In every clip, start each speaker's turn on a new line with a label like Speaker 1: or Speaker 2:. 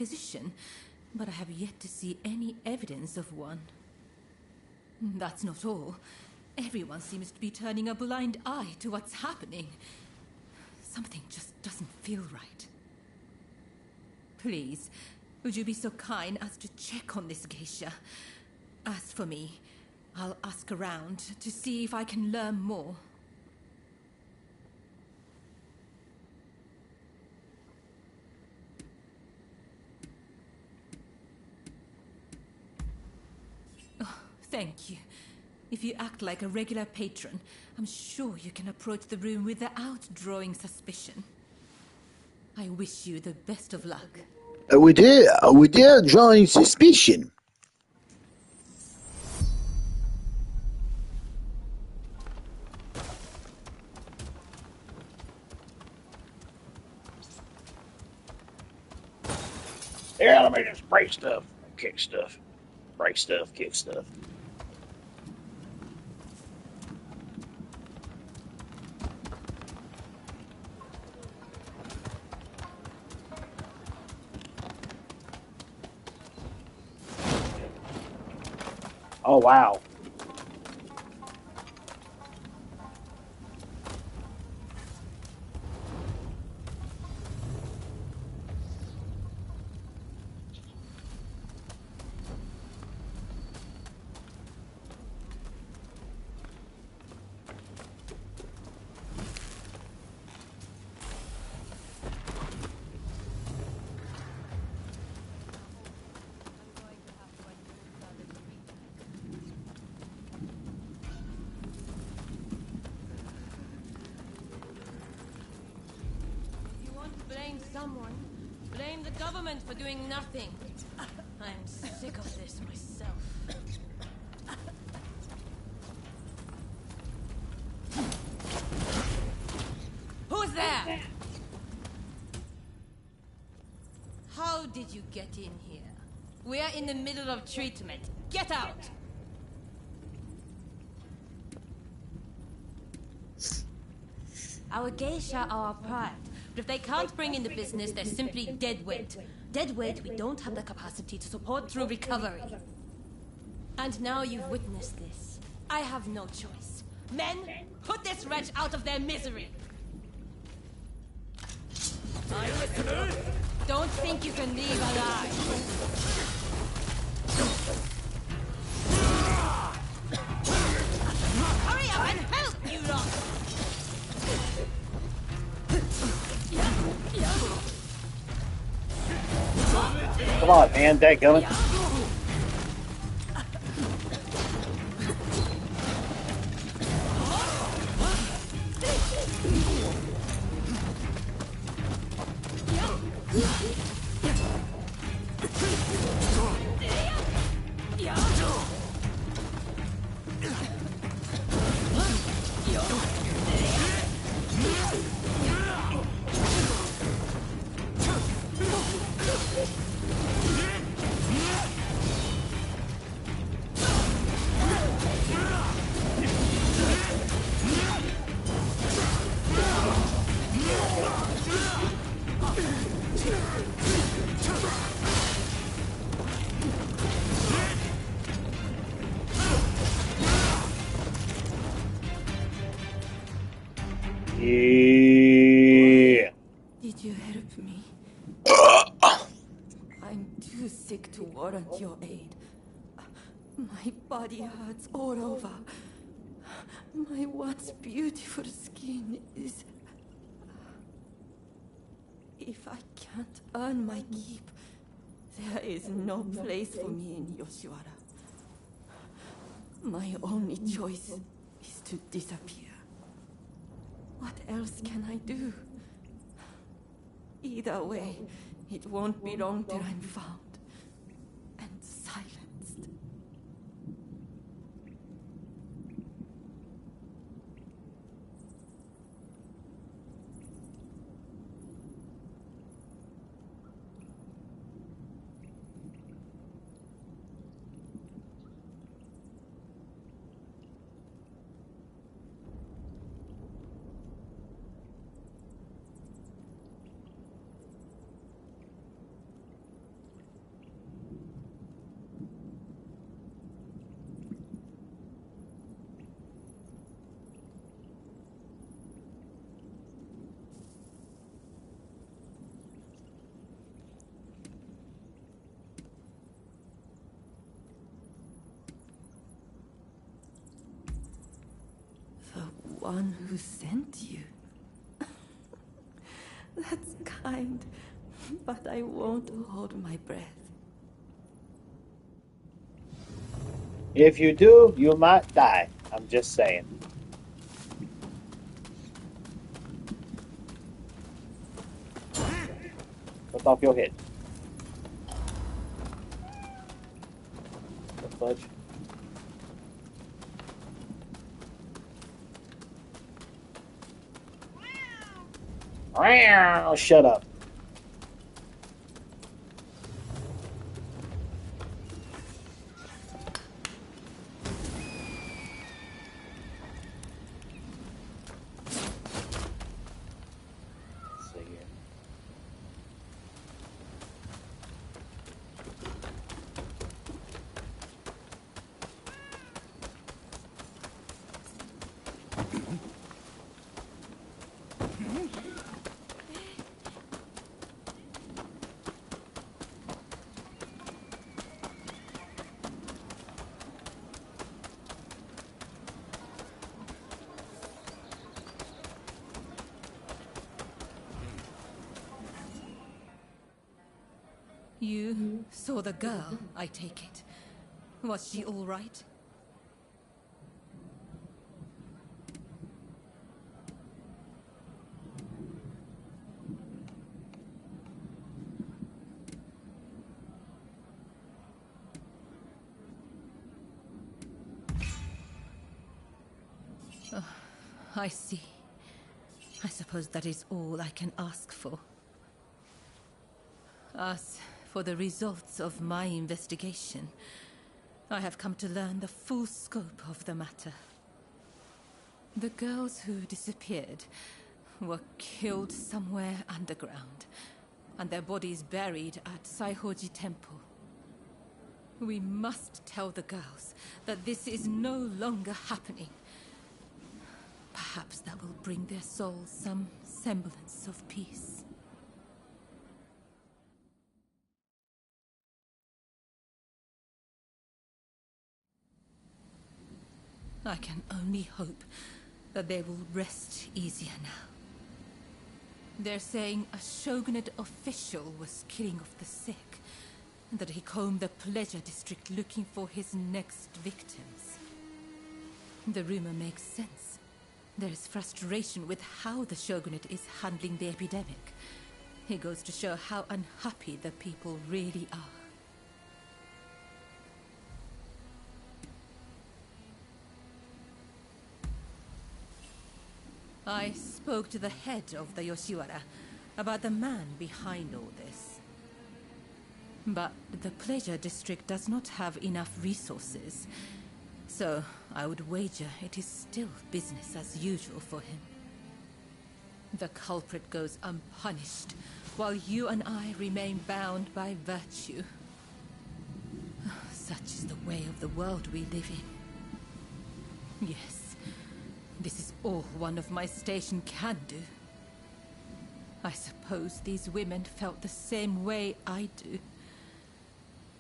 Speaker 1: physician, but I have yet to see any evidence of one. That's not all. Everyone seems to be turning a blind eye to what's happening. Something just doesn't feel right. Please, would you be so kind as to check on this geisha? As for me, I'll ask around to see if I can learn more. Oh, thank you. If you act like a regular patron, I'm sure you can approach the room without drawing suspicion. I wish you the best of luck.
Speaker 2: Without drawing suspicion.
Speaker 3: Yeah, let me just break stuff, kick stuff, break stuff, kick stuff. Oh, wow.
Speaker 1: Blame someone. Blame the government for doing nothing. I'm sick of this myself. Who's there? How did you get in here? We're in the middle of treatment. Get out! Our geisha are our pride. But if they can't bring in the business, they're simply dead weight. Dead weight we don't have the capacity to support through recovery. And now you've witnessed this. I have no choice. Men, put this wretch out of their misery! Don't think you can leave alive. Hurry up and help, you lot!
Speaker 3: Come on, man, dadgummit. Yeah.
Speaker 1: Did you help me? I'm too sick to warrant your aid. My body hurts all over. My once beautiful skin is... If I can't earn my keep, there is no place for me in Yoshiwara. My only choice is to disappear. What else can I do? Either way, it won't be long till I'm found and silenced.
Speaker 4: one who sent you. That's kind, but I won't hold my breath.
Speaker 3: If you do, you might die. I'm just saying. Cut off your head. The fudge. Shut up.
Speaker 1: You saw the girl, I take it. Was she all right? Oh, I see. I suppose that is all I can ask for. As for the results of my investigation, I have come to learn the full scope of the matter. The girls who disappeared were killed somewhere underground, and their bodies buried at Saihoji Temple. We must tell the girls that this is no longer happening. Perhaps that will bring their souls some semblance of peace. I can only hope that they will rest easier now. They're saying a shogunate official was killing off the sick, and that he combed the pleasure district looking for his next victims. The rumor makes sense. There's frustration with how the shogunate is handling the epidemic. It goes to show how unhappy the people really are. I spoke to the head of the Yoshiwara about the man behind all this. But the pleasure district does not have enough resources, so I would wager it is still business as usual for him. The culprit goes unpunished, while you and I remain bound by virtue. Such is the way of the world we live in. Yes. This is all one of my station can do. I suppose these women felt the same way I do.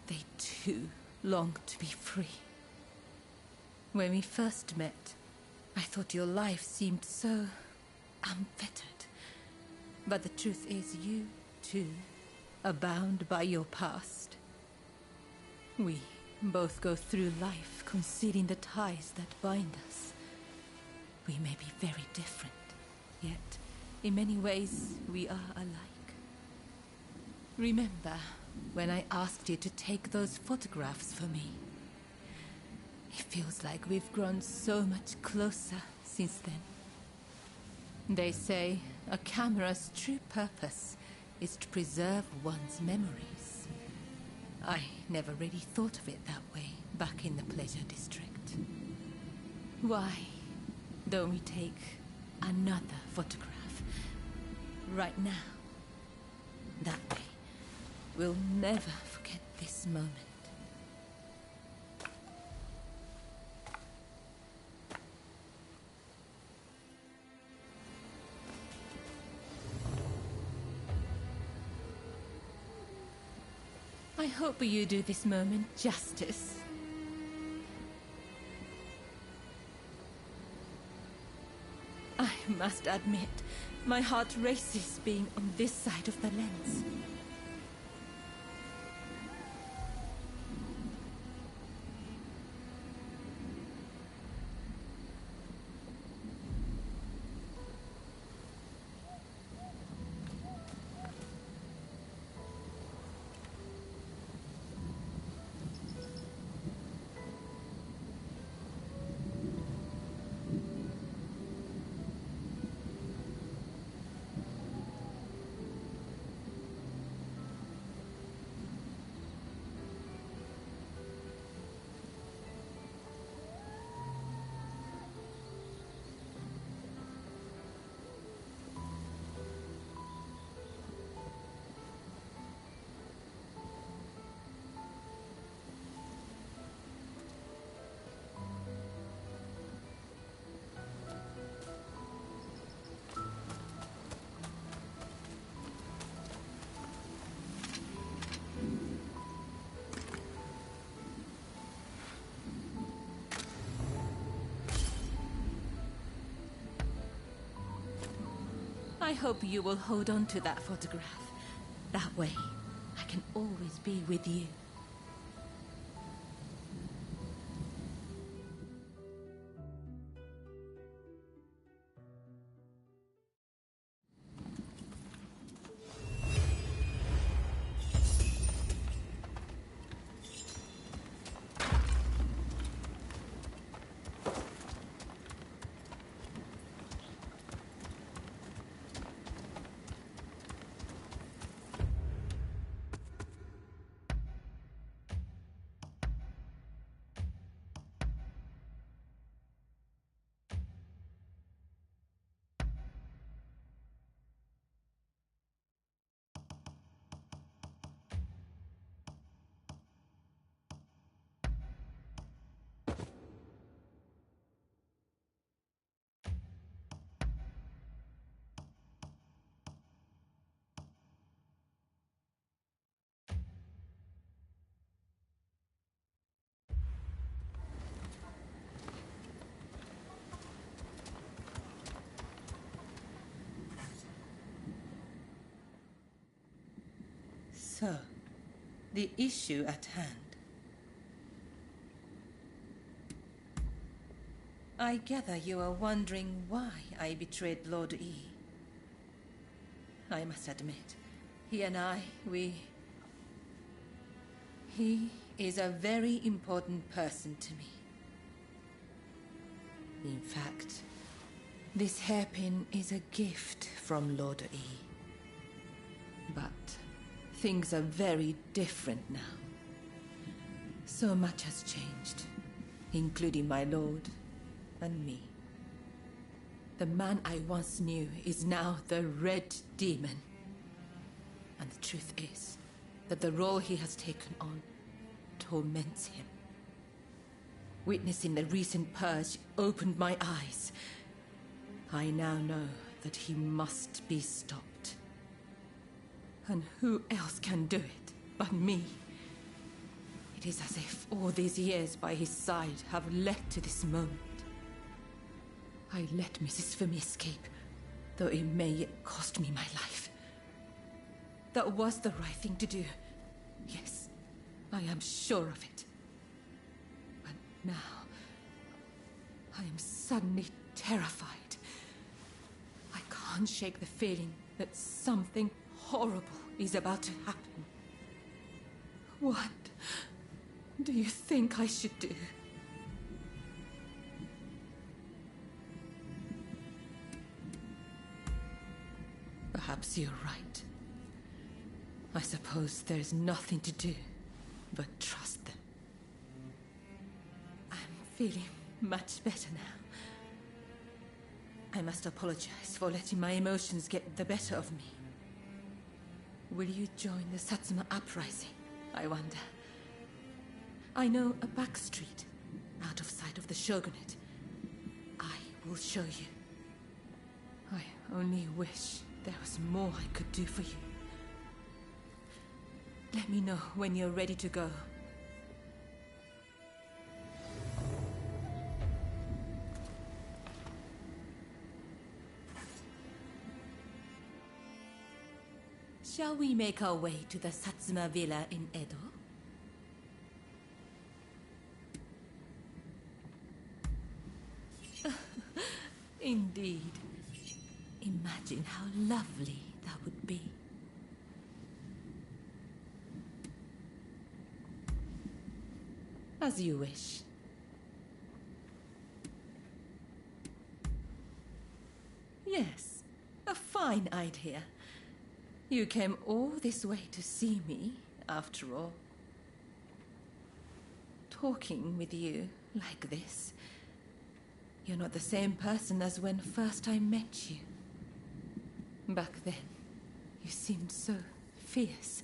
Speaker 1: They too long to be free. When we first met, I thought your life seemed so unfettered. But the truth is you, too, are bound by your past. We both go through life concealing the ties that bind us. We may be very different, yet in many ways we are alike. Remember when I asked you to take those photographs for me? It feels like we've grown so much closer since then. They say a camera's true purpose is to preserve one's memories. I never really thought of it that way back in the Pleasure District. Why don't we take another photograph right now? That way, we'll never forget this moment. I hope you do this moment justice.
Speaker 4: must admit, my heart races being on this side of the lens. I hope you will hold on to that photograph. That way, I can always be with you. So, the issue at hand. I gather you are wondering why I betrayed Lord E. I must admit, he and I, He is a very important person to me. In fact, this hairpin is a gift from Lord E. But things are very different now. So much has changed, including my lord and me. The man I once knew is now the Red Demon. And the truth is that the role he has taken on torments him. Witnessing the recent purge opened my eyes. I now know that he must be stopped. And who else can do it but me? It is as if all these years by his side have led to this moment. I let Mrs. Fumi escape, though it may yet cost me my life. That was the right thing to do. Yes, I am sure of it. But now, I am suddenly terrified. I can't shake the feeling that something horrible is about to happen. What do you think I should do? Perhaps you're right. I suppose there's nothing to do but trust them. I'm feeling much better now. I must apologize for letting my emotions get the better of me. Will you join the Satsuma uprising, I wonder? I know a back street, out of sight of the shogunate. I will show you. I only wish there was more I could do for you. Let me know when you're ready to go. Shall we make our way to the Satsuma Villa in Edo? Indeed. Imagine how lovely that would be. As you wish. Yes, a fine idea. You came all this way to see me, after all. Talking with you like this, you're not the same person as when first I met you. Back then, you seemed so fierce,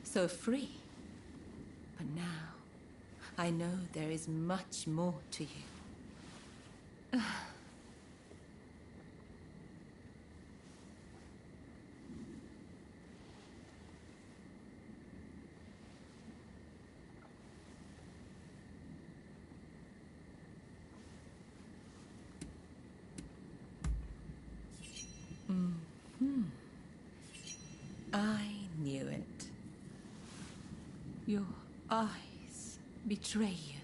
Speaker 4: so free. But now, I know there is much more to you. I knew it. Your eyes betray you.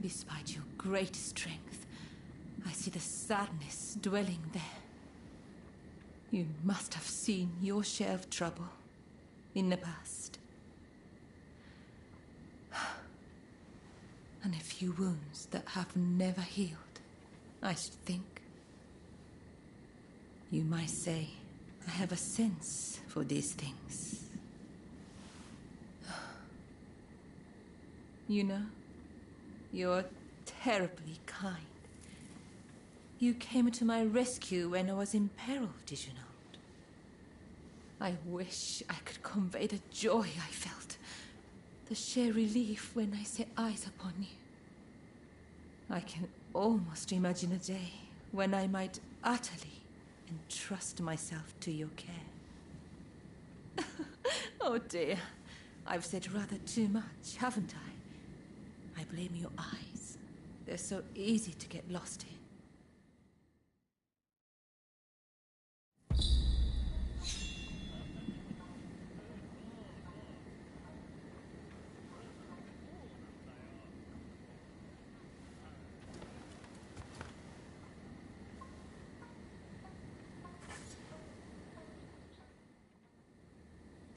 Speaker 4: Despite your great strength, I see the sadness dwelling there. You must have seen your share of trouble in the past. And a few wounds that have never healed, I should think. You might say I have a sense for these things. You know, you're terribly kind. You came to my rescue when I was in peril, did you not? I wish I could convey the joy I felt, the sheer relief when I set eyes upon you. I can almost imagine a day when I might utterly entrust myself to your care. Oh dear, I've said rather too much, haven't I? I blame your eyes. They're so easy to get lost in.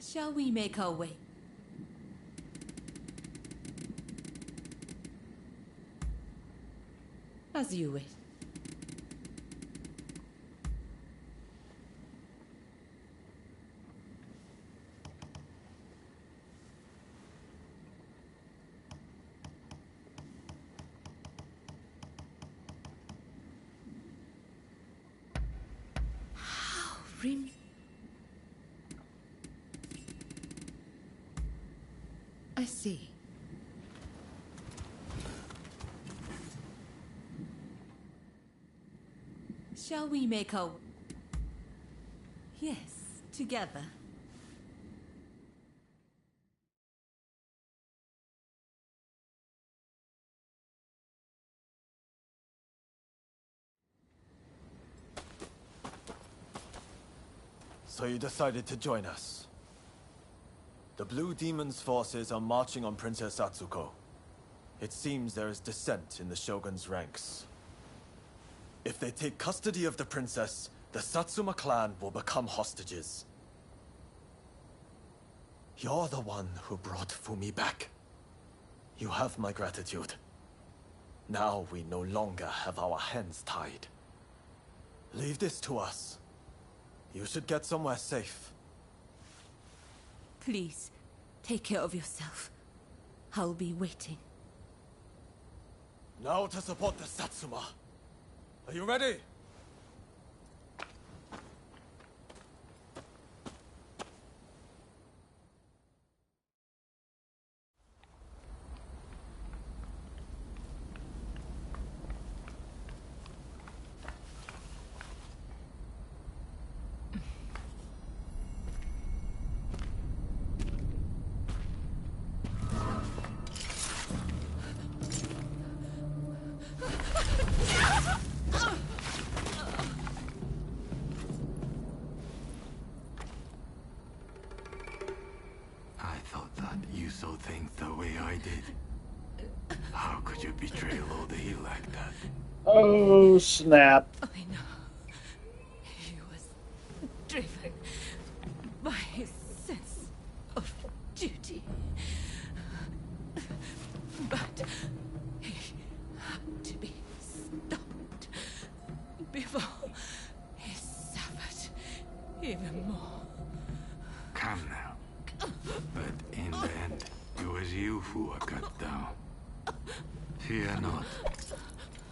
Speaker 4: Shall we make our way? As you wish. How I see. Shall we make our... Yes, together.
Speaker 5: So you decided to join us. The Blue Demon's forces are marching on Princess Atsuko. It seems there is dissent in the Shogun's ranks. If they take custody of the princess, the Satsuma clan will become hostages. You're the one who brought Fumi back. You have my gratitude. Now we no longer have our hands tied. Leave this to us. You should get somewhere safe.
Speaker 4: Please, take care of yourself. I'll be waiting.
Speaker 5: Now to support the Satsuma. Are you ready?
Speaker 6: betray Lodi like that.
Speaker 3: Oh, snap.
Speaker 4: I know. He was driven by his sense of duty. But he had to be stopped before he suffered even more.
Speaker 6: Come now. But in the end, it was you who were cut down. Fear not.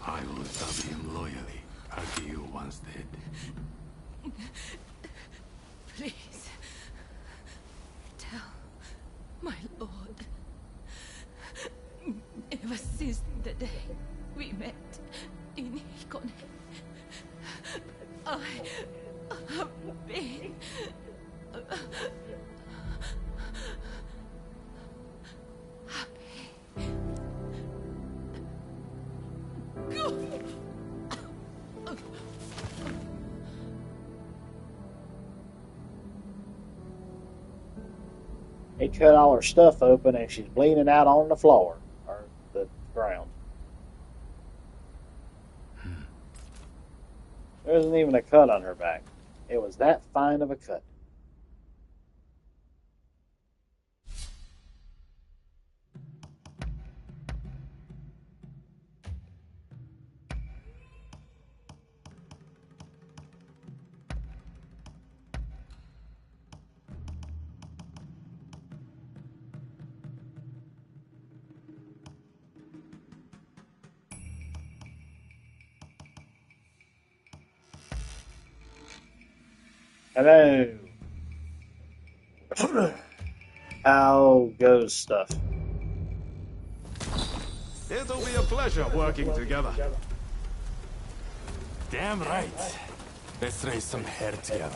Speaker 6: I will serve him loyally, as you once did.
Speaker 4: Please, tell my lord. Ever since the day we met in Hikone, I have been happy.
Speaker 3: He cut all her stuff open and she's bleeding out on the floor. Or the ground. There isn't even a cut on her back. It was that fine of a cut. Hello. How goes stuff?
Speaker 7: It'll be a pleasure working together.
Speaker 6: Damn right. Let's raise some hair together.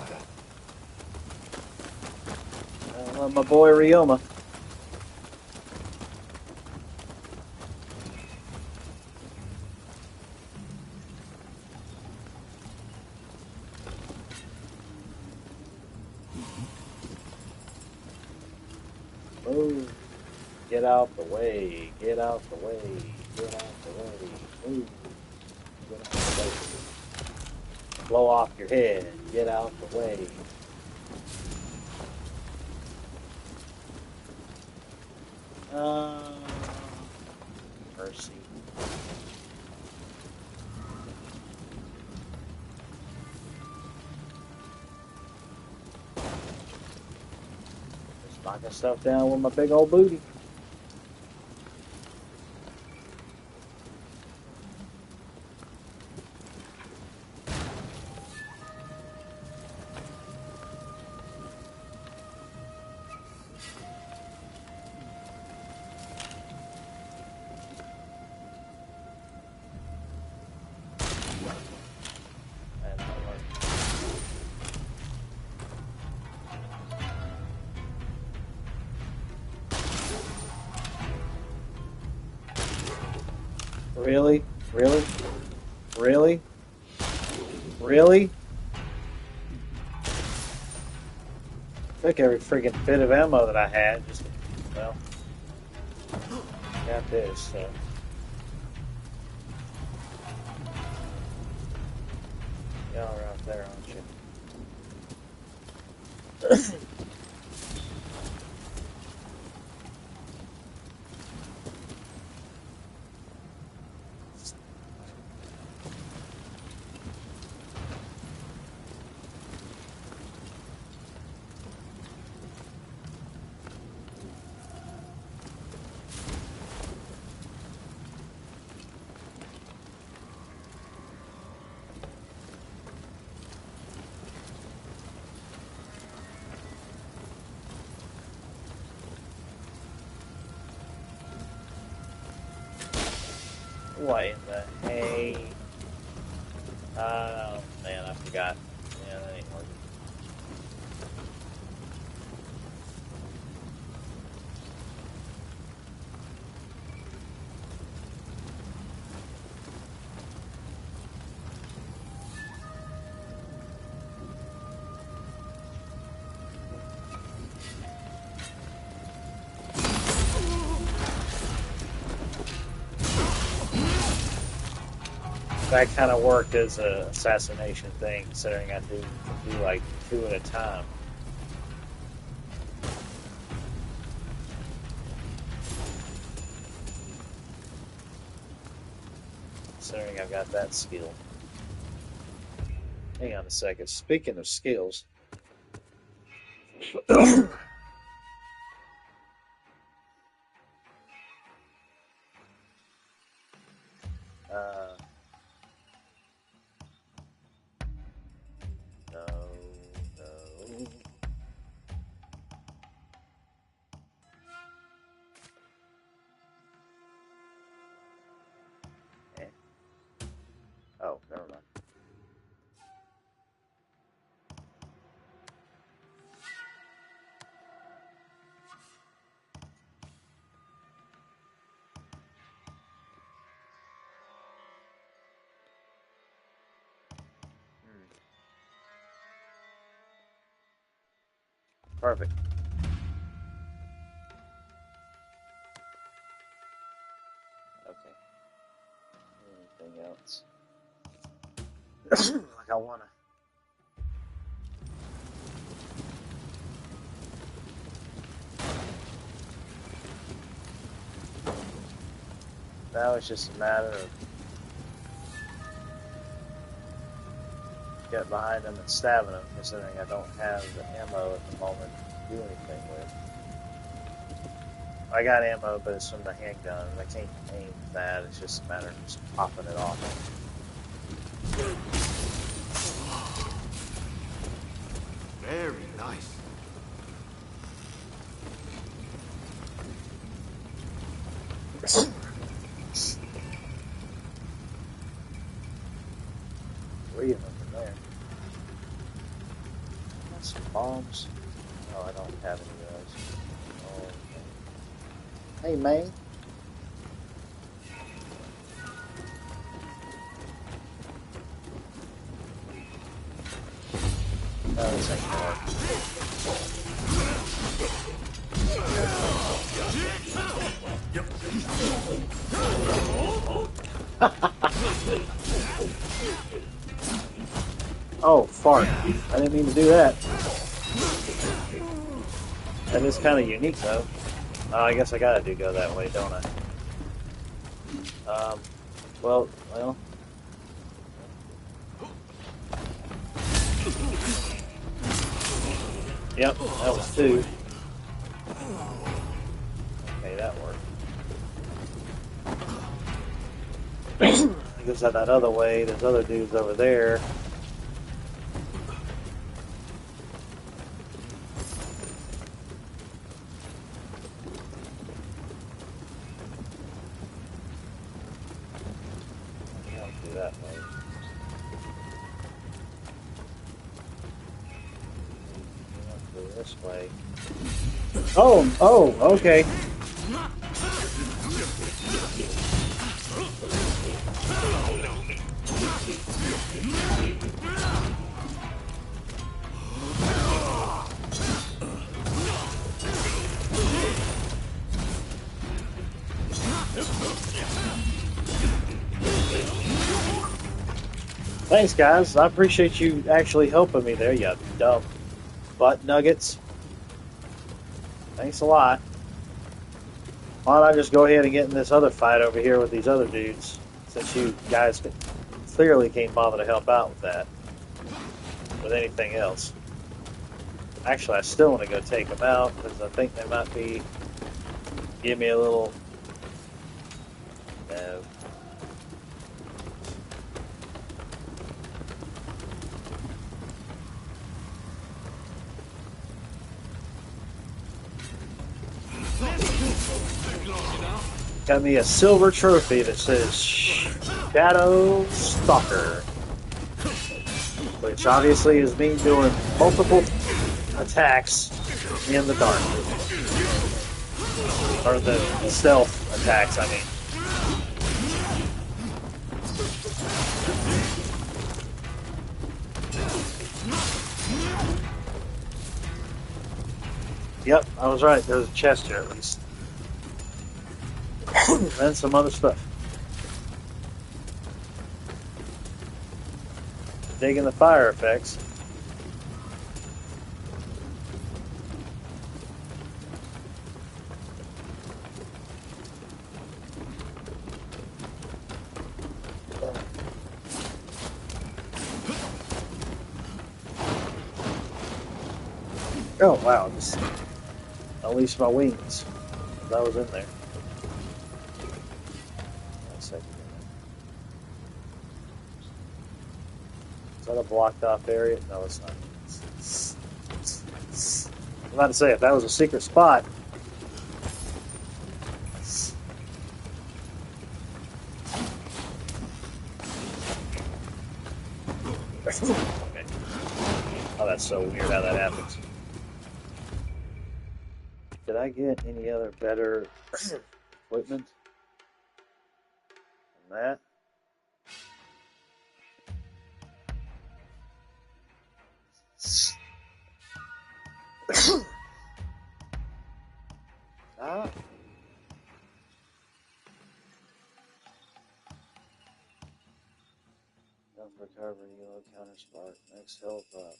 Speaker 3: My boy Ryoma. Move. Get out the way. Get out the way. Get out the way. Move. Get out the way. Blow off your head. Get out the way. Mercy. Just knocking stuff down with my big old booty. Really? Really? Really? Really? Took every freaking bit of ammo that I had. Just, well, got this, so. Y'all are out there, aren't you? What in the hay? Oh man, I forgot. Yeah, that ain't working. That kind of worked as an assassination thing, considering I can do like 2 at a time. Considering I've got that skill. Hang on a second. Speaking of skills. No, no. Eh. Oh, never mind. Perfect. Okay. Anything else? Like I wanna. Now it's just a matter of getting behind them and stabbing them, considering I don't have the ammo at the moment to do anything with. I got ammo, but it's from the handgun, and I can't aim that. It's just a matter of just popping it off.
Speaker 7: Very nice.
Speaker 3: Three of them in there. Got some bombs. Oh, I don't have any of those. Oh, okay. Hey, man. Oh, this ain't hard. Oh, fart. I didn't mean to do that. That is kind of unique, though. I guess I gotta go that way, don't I? Well. Yep, that was 2. Okay, that worked. I guess that other way, there's other dudes over there. I'll do that way. Go this way. Oh, okay. Thanks, guys. I appreciate you actually helping me there, you dumb butt nuggets. Thanks a lot. Why don't I just go ahead and get in this other fight over here with these other dudes, since you guys clearly can't bother to help out with that, with anything else. Actually, I still want to go take them out, because I think they might be, give me a little, no. Got me a silver trophy that says Shadow Stalker, which obviously is me doing multiple attacks in the dark. Or the stealth attacks, I mean. Yep, I was right. There's a chest here at least. And some other stuff. digging the fire effects. Oh wow, just unleash my wings. That was in there. One second. Is that a blocked off area? No, it's not. I'm about to say, if that was a secret spot. Okay. Oh, that's so weird how that happens. Did I get any other better equipment than that? Ah. Health recovery, yellow counter spark, next health up.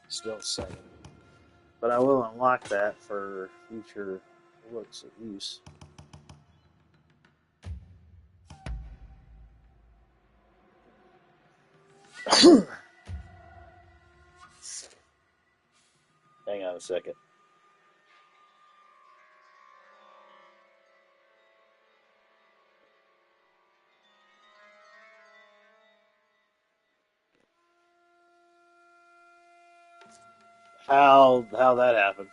Speaker 3: Still second. But I will unlock that for future looks at use. Hang on a second. How that happened?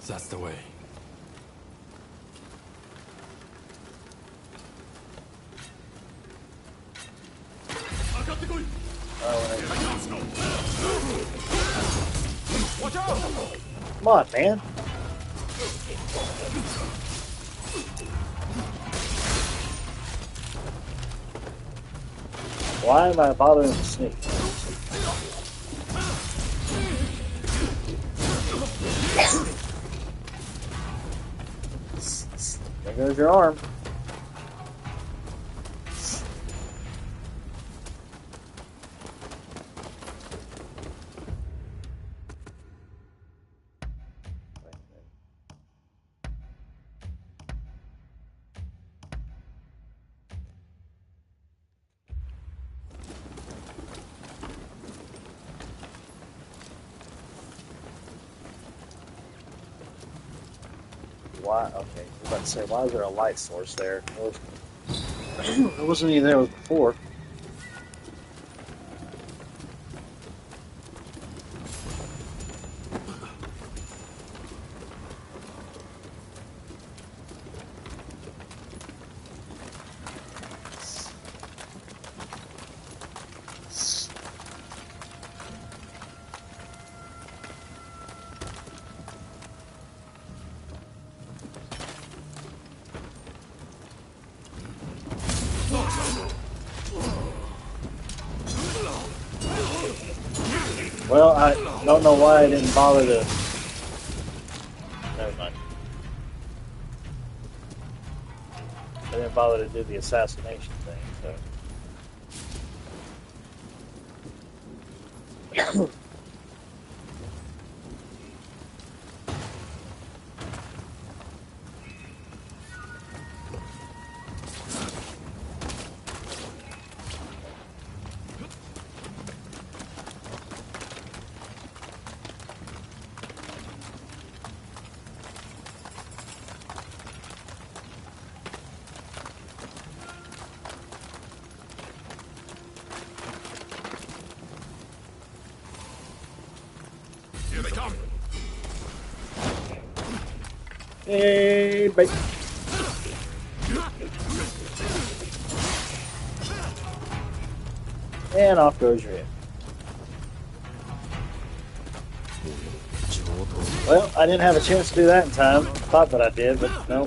Speaker 6: That's the way.
Speaker 3: Come on, man. Why am I bothering to sneak? There goes your arm. Why? Okay, I was about to say, why is there a light source there? It wasn't even there before. Well, I don't know why I didn't bother to... Never mind. I didn't bother to do the assassination thing, so... Hey, baby. And off goes your head. Well, I didn't have a chance to do that in time. Thought that I did, but no.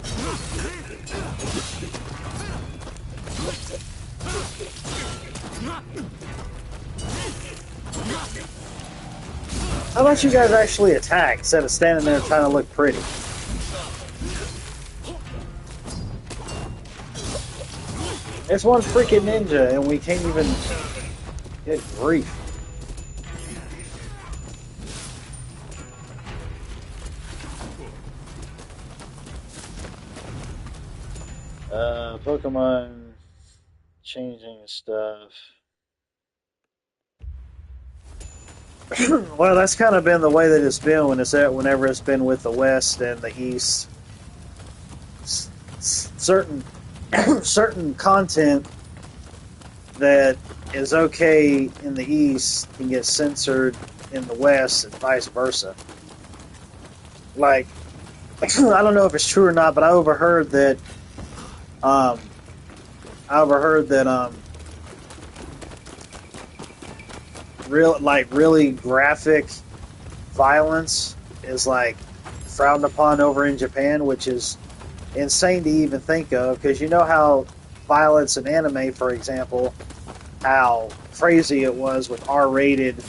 Speaker 3: How about you guys actually attack instead of standing there trying to look pretty? It's one freaking ninja and we can't even get grief. Pokemon changing stuff. Well, that's kind of been the way that it's been whenever it's been with the West and the East. Certain certain content that is okay in the East can get censored in the West and vice versa. Like, I don't know if it's true or not, but I overheard that really graphic violence is like frowned upon over in Japan, which is insane to even think of, because you know how violence in anime, for example, how crazy it was with R-rated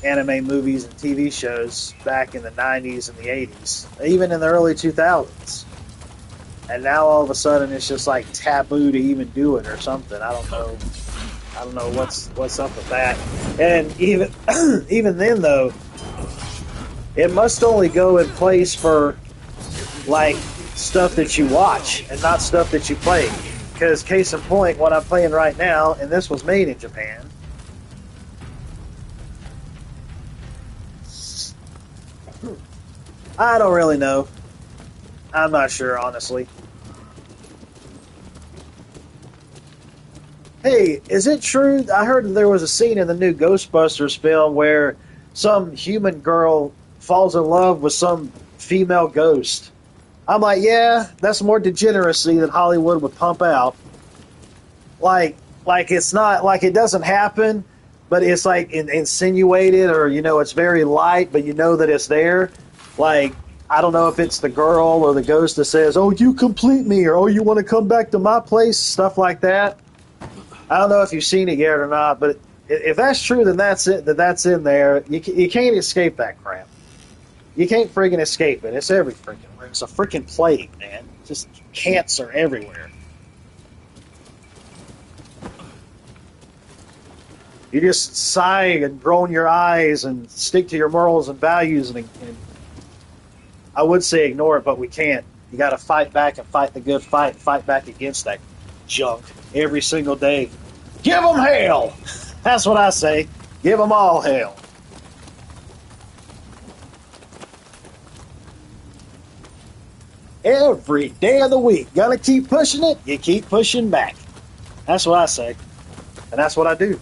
Speaker 3: anime movies and TV shows back in the 90s and the 80s, even in the early 2000s. And now all of a sudden it's just like taboo to even do it or something. I don't know what's up with that. And even even then though, it must only go in place for like stuff that you watch and not stuff that you play. Because case in point, what I'm playing right now, and this was made in Japan. I don't really know. I'm not sure, honestly. Hey, is it true? I heard there was a scene in the new Ghostbusters film where some human girl falls in love with some female ghost. I'm like, yeah, that's more degeneracy than Hollywood would pump out. Like it's not, like it doesn't happen, but it's like insinuated, or, you know, it's very light, but you know that it's there. Like, I don't know if it's the girl or the ghost that says, oh, you complete me, or oh, you want to come back to my place, stuff like that. I don't know if you've seen it yet or not, but if that's true, then that's it. That's in there. You can't escape that crap. You can't friggin' escape it. It's every freaking. It's a freaking plague, man. Just cancer everywhere. You just sigh and groan your eyes and stick to your morals and values, and I would say ignore it, but we can't. You got to fight back and fight the good fight and fight back against that junk every single day. Give them hell! That's what I say. Give them all hell. Every day of the week. Gotta keep pushing it, you keep pushing back. That's what I say. And that's what I do.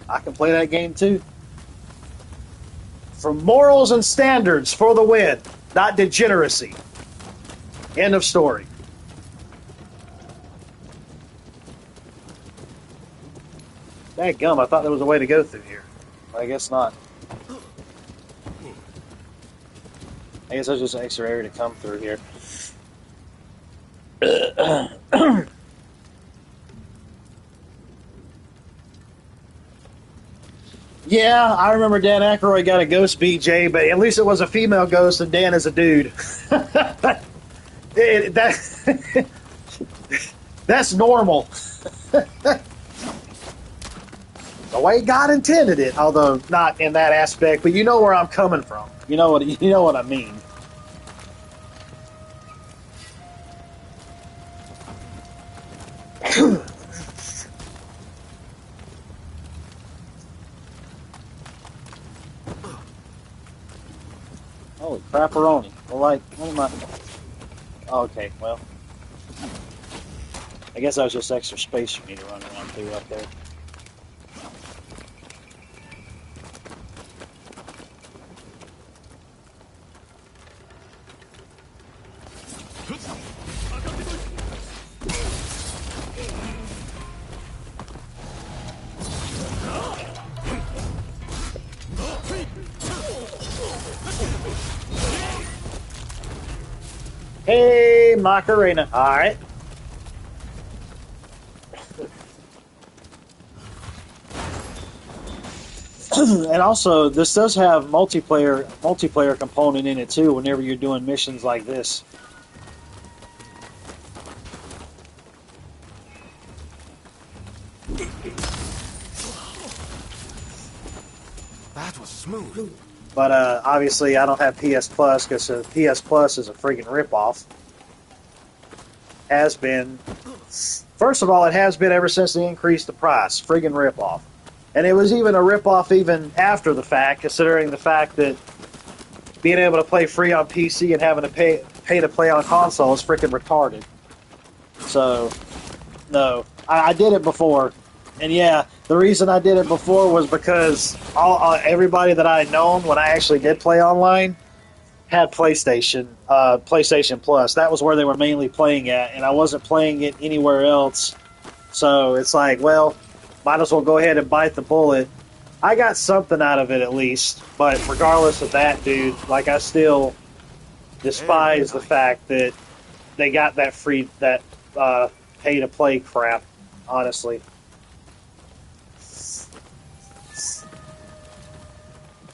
Speaker 3: I can play that game too. For morals and standards for the win, not degeneracy. End of story. Dadgum, I thought there was a way to go through here. I guess not. I guess there's just an extra area to come through here. Yeah, I remember Dan Aykroyd got a ghost BJ, but at least it was a female ghost and Dan is a dude. That's normal. The way God intended it, although not in that aspect, but you know where I'm coming from. You know what I mean. Holy crapperoni. Well, like, what am I... Oh, okay, well. I guess that was just extra space for me to run around through up there. Hey, Macarena. All right. And also, this does have multiplayer component in it too. Whenever you're doing missions like this.
Speaker 7: That was smooth.
Speaker 3: But obviously, I don't have PS Plus because PS Plus is a friggin' ripoff. Has been. First of all, it has been ever since they increased the price. Friggin' ripoff. And it was even a ripoff even after the fact, considering the fact that being able to play free on PC and having to pay to play on console is freaking retarded. So, no. I did it before. And yeah, the reason I did it before was because everybody that I had known when I actually did play online had PlayStation Plus. That was where they were mainly playing at, and I wasn't playing it anywhere else. So it's like, well, might as well go ahead and bite the bullet. I got something out of it at least, but regardless of that, dude, like I still despise the fact that they got that pay to play crap, honestly.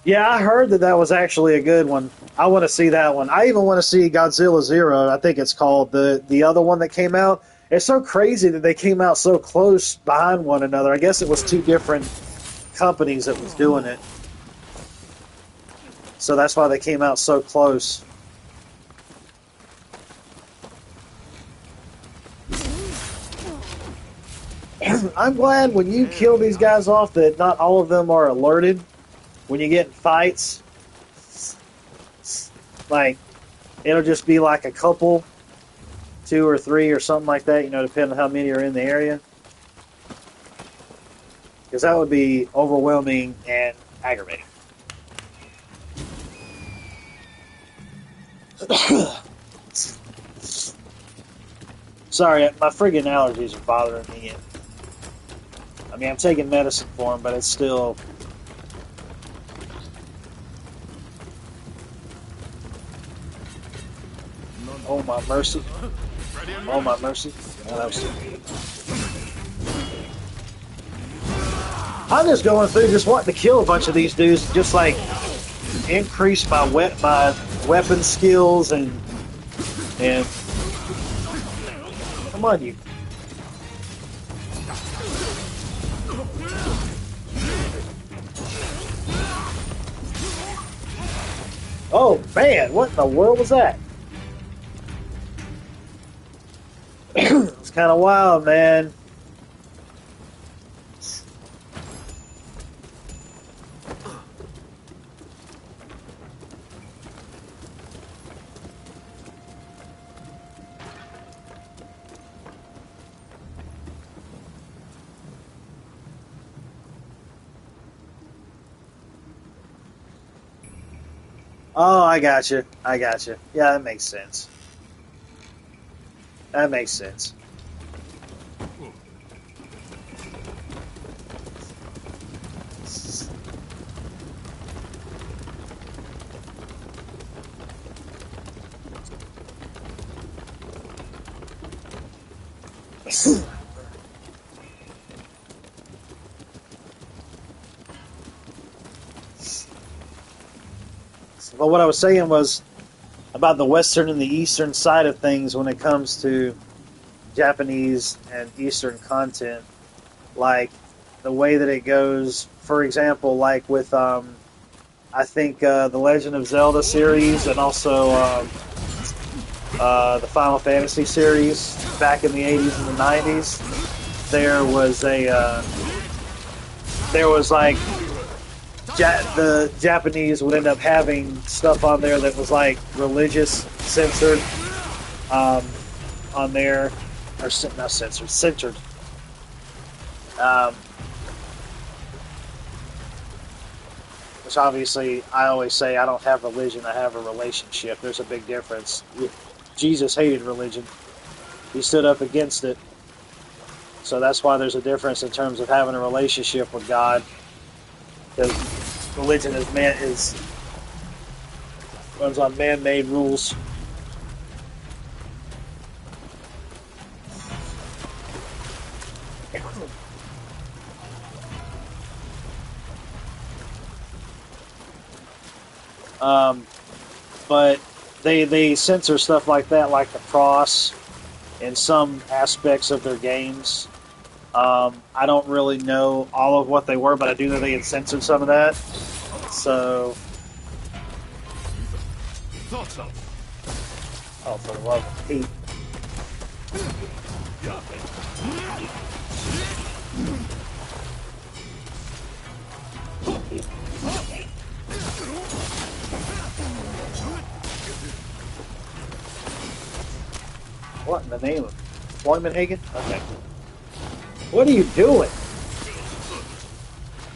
Speaker 3: Yeah, I heard that was actually a good one. I want to see that one. I even want to see Godzilla Zero, I think it's called, the other one that came out. It's so crazy that they came out so close behind one another. I guess it was two different companies that was doing it. So that's why they came out so close. I'm glad when you kill these guys off that not all of them are alerted. When you get in fights, like, it'll just be like a couple, 2 or 3 or something like that, depending on how many are in the area. Because that would be overwhelming and aggravating. Sorry, my friggin' allergies are bothering me. I mean, I'm taking medicine for them, but it's still... Oh my mercy. Oh my mercy. Oh, that was so good. I'm just going through just wanting to kill a bunch of these dudes, just like increase my weapon skills and come on, you. Oh man, what in the world was that? It's kind of wild, man. Oh, I got you. I got you. Yeah, that makes sense. That makes sense. But what I was saying was about the Western and the Eastern side of things when it comes to Japanese and Eastern content. Like, the way that it goes, for example, like with, I think, the Legend of Zelda series and also the Final Fantasy series back in the 80s and the 90s, there was like, the Japanese would end up having stuff on there that was like religious, censored, on there, or not censored, censored. Which obviously, I always say I don't have religion, I have a relationship. There's a big difference. Jesus hated religion. He stood up against it. So that's why there's a difference in terms of having a relationship with God. Because religion runs on man-made rules. But they censor stuff like that, like the cross, in some aspects of their games. I don't really know all of what they were, but I do know they had censored some of that. So, oh, for the love of Pete. What in the name of employment, Hagen? Okay. What are you doing?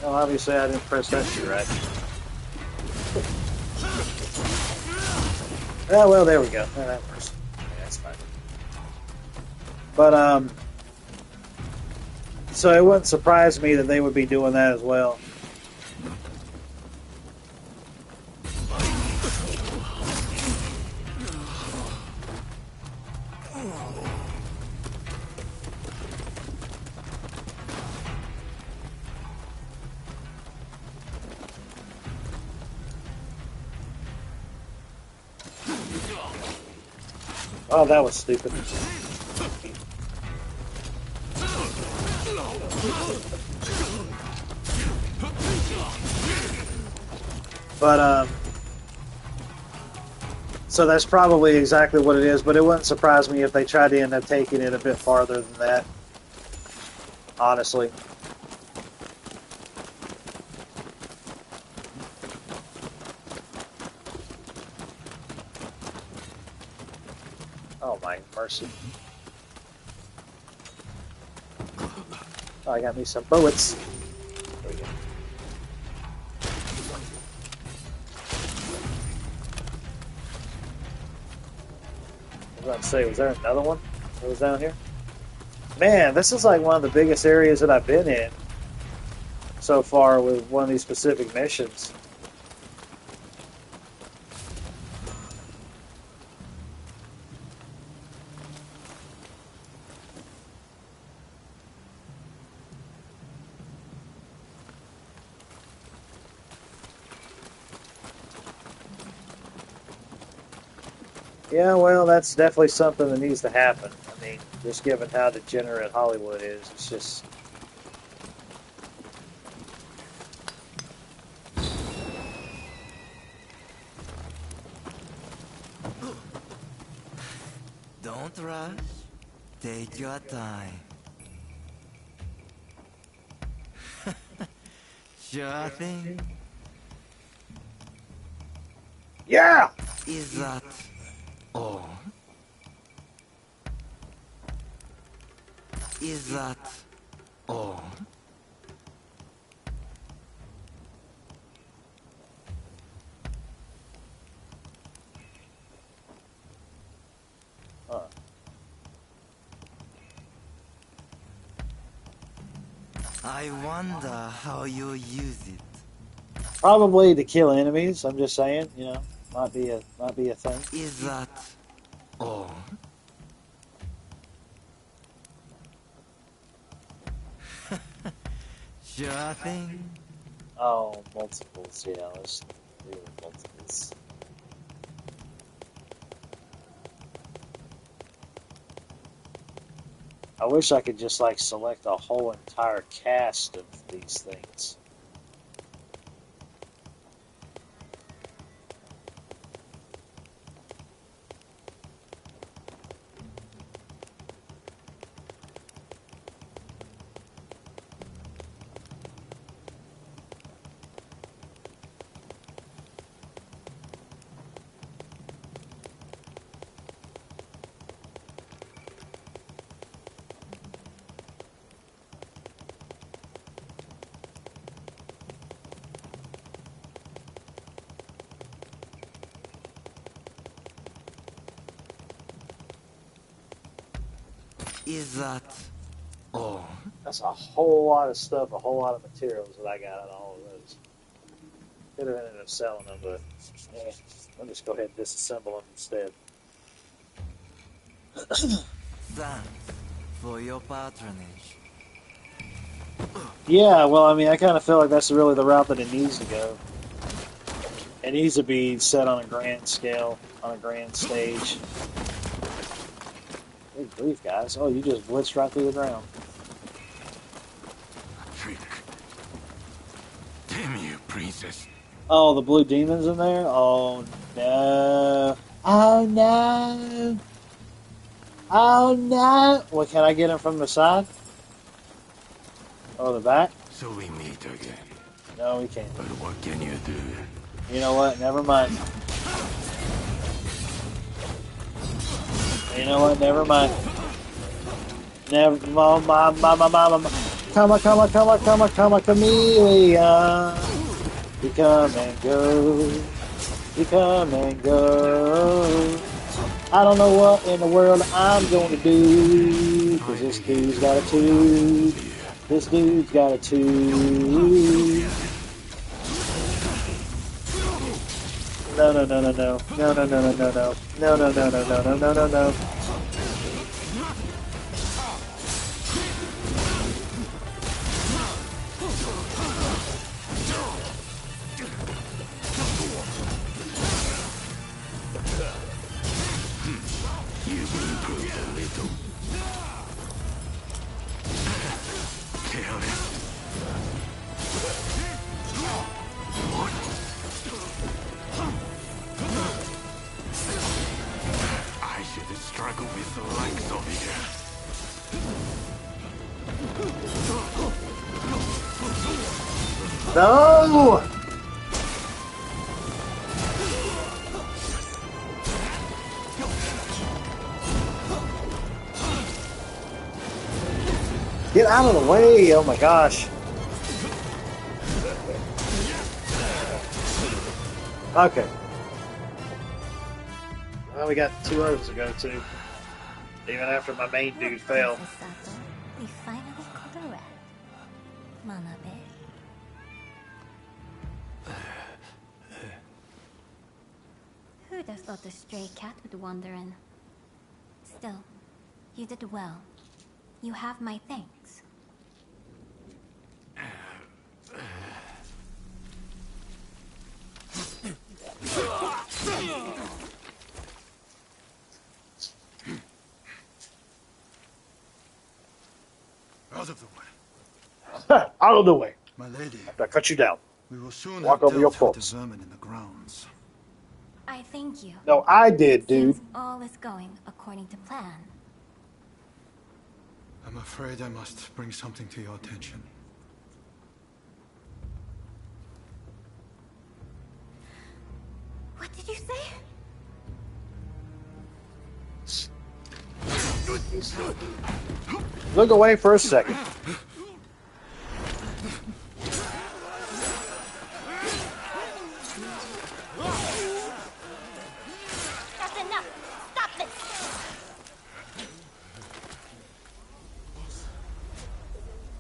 Speaker 3: Well, obviously I didn't press that shit right. Oh, well, there we go. Oh, that works. Yeah, that's fine. But, so it wouldn't surprise me that they would be doing that as well. Oh, that was stupid. But, so that's probably exactly what it is, but it wouldn't surprise me if they tried to end up taking it a bit farther than that. Honestly. Oh my mercy. Oh, I got me some bullets. There we go. I was about to say, was there another one that was down here? Man, this is like one of the biggest areas that I've been in so far with one of these specific missions. Yeah, well, that's definitely something that needs to happen. I mean, just given how degenerate Hollywood is, it's just...
Speaker 8: Don't rush. Take your time. Sure thing.
Speaker 3: Yeah!
Speaker 8: Is that all? Is that all?
Speaker 3: Huh.
Speaker 8: I wonder how you use it.
Speaker 3: Probably to kill enemies, I'm just saying, you know, might be a thing.
Speaker 8: Is that all? Sure thing.
Speaker 3: Oh, multiples, yeah, let's do multiples. I wish I could just, like, select a whole entire cast of these things.
Speaker 8: Is that all?
Speaker 3: That's a whole lot of stuff, a whole lot of materials that I got out of all of those. Could have ended up selling them, but I'll just go ahead and disassemble them instead.
Speaker 8: Thanks for your patronage.
Speaker 3: Yeah, well, I mean, I kind of feel like that's really the route that it needs to go. It needs to be set on a grand scale, on a grand stage. Good grief, guys. Oh, you just blitzed right through the ground.
Speaker 6: Trick. Damn you, princess.
Speaker 3: Oh, the blue demons in there? Oh, no. Oh, no. Oh, no. Well, can I get him from the side? Or the back?
Speaker 6: So we meet again.
Speaker 3: No, we can't.
Speaker 6: But what can you do?
Speaker 3: You know what? Never mind. You know what? Never mind. Never. Come on, chameleon. You come and go. You come and go. I don't know what in the world I'm going to do. Cause this dude's got a tube. This dude's got a tube. No, no, no, no, no. No, no, no, no, no, no. No, no, no, no, no, no, no, no, no.
Speaker 6: You've improved a little. Kill it. What? I should have struggled with the likes of you.
Speaker 3: No! Get out of the way! Oh my gosh. Okay. Well, we got 2 rows to go to. Even after my main dude failed.
Speaker 9: We finally caught a rat. Manabe. Who'd have thought a stray cat would wander in? Still, you did well. You have my thanks.
Speaker 6: Out of the way.
Speaker 3: Out of the way.
Speaker 6: My lady.
Speaker 3: After I cut you down.
Speaker 6: We will soon
Speaker 3: Walk
Speaker 6: have
Speaker 3: over your
Speaker 6: dealt with
Speaker 3: faults.
Speaker 6: the vermin in the grounds.
Speaker 9: I thank you.
Speaker 3: No, I did, dude.
Speaker 9: Seems all is going according to plan.
Speaker 6: I'm afraid I must bring something to your attention.
Speaker 9: What did you say?
Speaker 3: Look away for a second.
Speaker 9: That's enough! Stop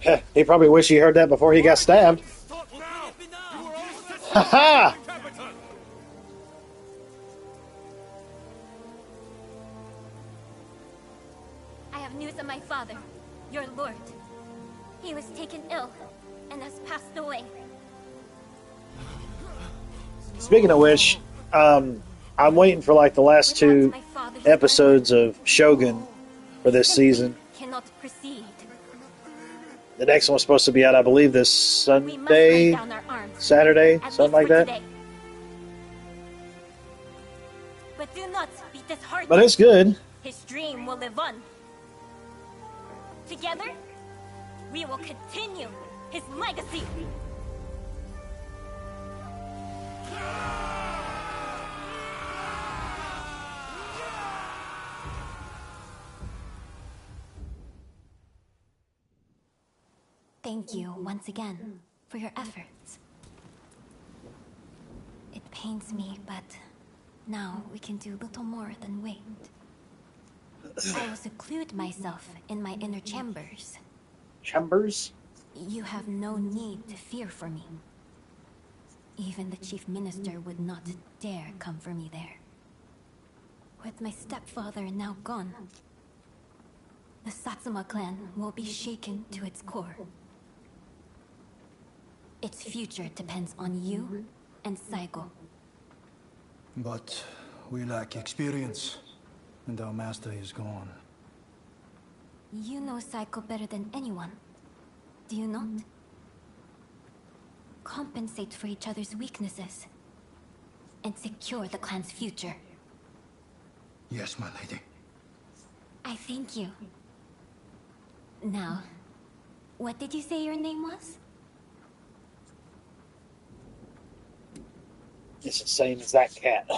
Speaker 9: this!
Speaker 3: He probably wished he heard that before he got stabbed. Ha ha!
Speaker 9: I have news of my father, your lord. He was taken ill and has passed away.
Speaker 3: Speaking of which, I'm waiting for like the last 2 episodes of Shogun for this season.
Speaker 9: Cannot proceed.
Speaker 3: The next one's supposed to be out, I believe, this
Speaker 9: We must lay
Speaker 3: Sunday,
Speaker 9: down our arms.
Speaker 3: Saturday,
Speaker 9: At
Speaker 3: something
Speaker 9: least
Speaker 3: like
Speaker 9: for
Speaker 3: that.
Speaker 9: today. But do not be disheartened.
Speaker 3: But it's good.
Speaker 9: His dream will live on. Together, we will continue his legacy. Thank you once again for your efforts. It pains me, but now we can do little more than wait. I will seclude myself in my inner chambers.
Speaker 3: Chambers?
Speaker 9: You have no need to fear for me. Even the chief minister would not dare come for me there. With my stepfather now gone, the Satsuma clan will be shaken to its core. Its future depends on you and Saigo.
Speaker 10: But we lack experience, and our master is gone.
Speaker 9: You know Psycho better than anyone. Do you not? Compensate for each other's weaknesses. And secure the clan's future.
Speaker 10: Yes, my lady.
Speaker 9: I thank you. Now, what did you say your name was?
Speaker 3: It's the same as that cat.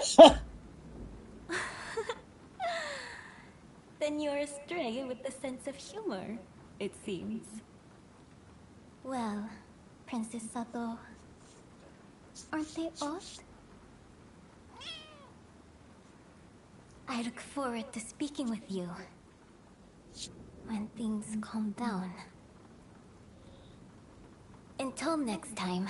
Speaker 9: Then you're a stray with a sense of humor, it seems. Well, Princess Sato, aren't they odd? I look forward to speaking with you when things calm down. Until next time.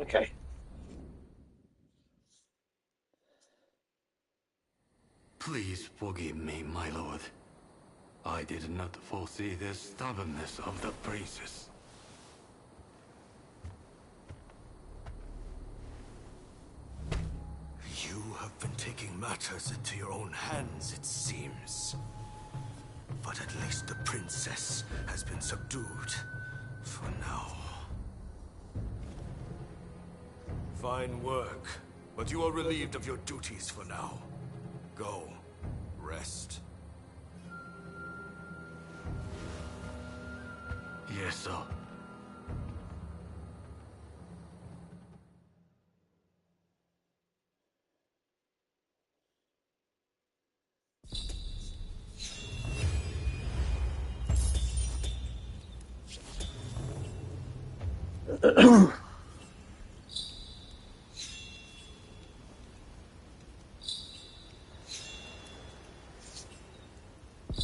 Speaker 3: Okay.
Speaker 6: Please forgive me, my lord. I did not foresee the stubbornness of the princess.
Speaker 7: You have been taking matters into your own hands, it seems. But at least the princess has been subdued. For now. Fine work. But you are relieved of your duties for now. Go. Rest.
Speaker 6: Yes, sir.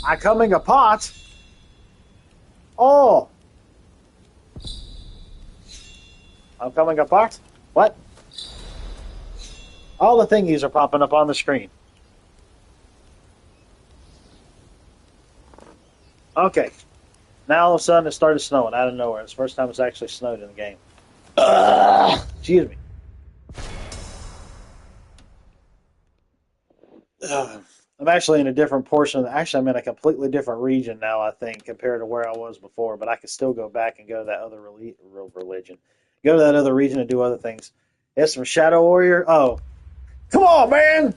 Speaker 3: I coming apart. Oh. I'm coming apart? What? All the thingies are popping up on the screen. Okay. Now all of a sudden it started snowing out of nowhere. It's the first time it's actually snowed in the game. Excuse me. I'm actually in a different portion. Actually, I'm in a completely different region now, I think, compared to where I was before. But I can still go back and go to that other religion. Go to that other region and do other things. It's from Shadow Warrior. Oh, come on, man!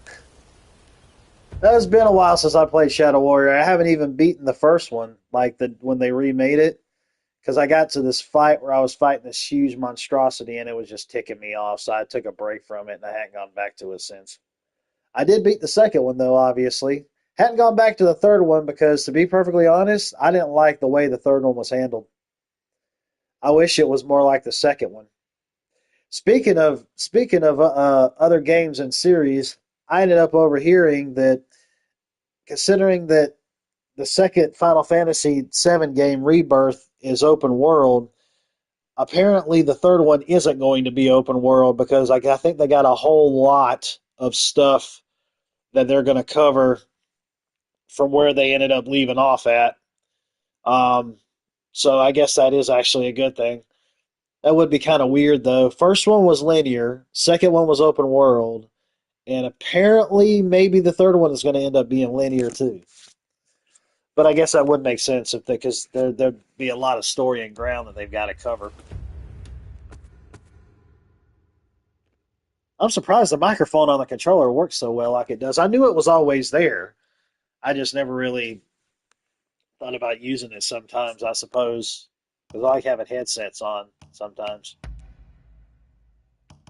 Speaker 3: It's been a while since I played Shadow Warrior. I haven't even beaten the first one, like when they remade it. Because I got to this fight where I was fighting this huge monstrosity and it was just ticking me off. So I took a break from it and I hadn't gone back to it since. I did beat the second one, though, obviously. Hadn't gone back to the third one because, to be perfectly honest, I didn't like the way the third one was handled. I wish it was more like the second one. Speaking of other games and series, I ended up overhearing that, considering that the second Final Fantasy VII game, Rebirth, is open world, apparently the third one isn't going to be open world because I think they got a whole lot of stuff that they're going to cover from where they ended up leaving off at. Um, so I guess that is actually a good thing. That would be kind of weird though. First one was linear, second one was open world, and apparently maybe the third one is going to end up being linear too. But I guess that would make sense if because there'd be a lot of story and ground that they've got to cover. I'm surprised the microphone on the controller works so well like it does. I knew it was always there. I just never really thought about using it sometimes, I suppose. Because I like having headsets on sometimes.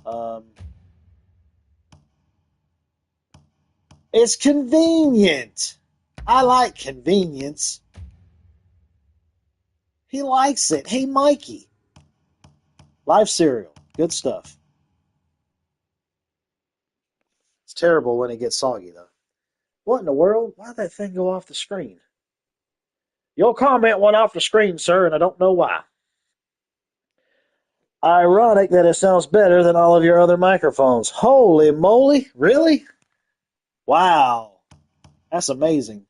Speaker 3: Um, it's convenient. I like convenience. He likes it. Hey, Mikey. Live cereal. Good stuff. It's terrible when it gets soggy, though. What in the world? Why did that thing go off the screen? Your comment went off the screen, sir, and I don't know why. Ironic that it sounds better than all of your other microphones. Holy moly. Really? Wow. That's amazing.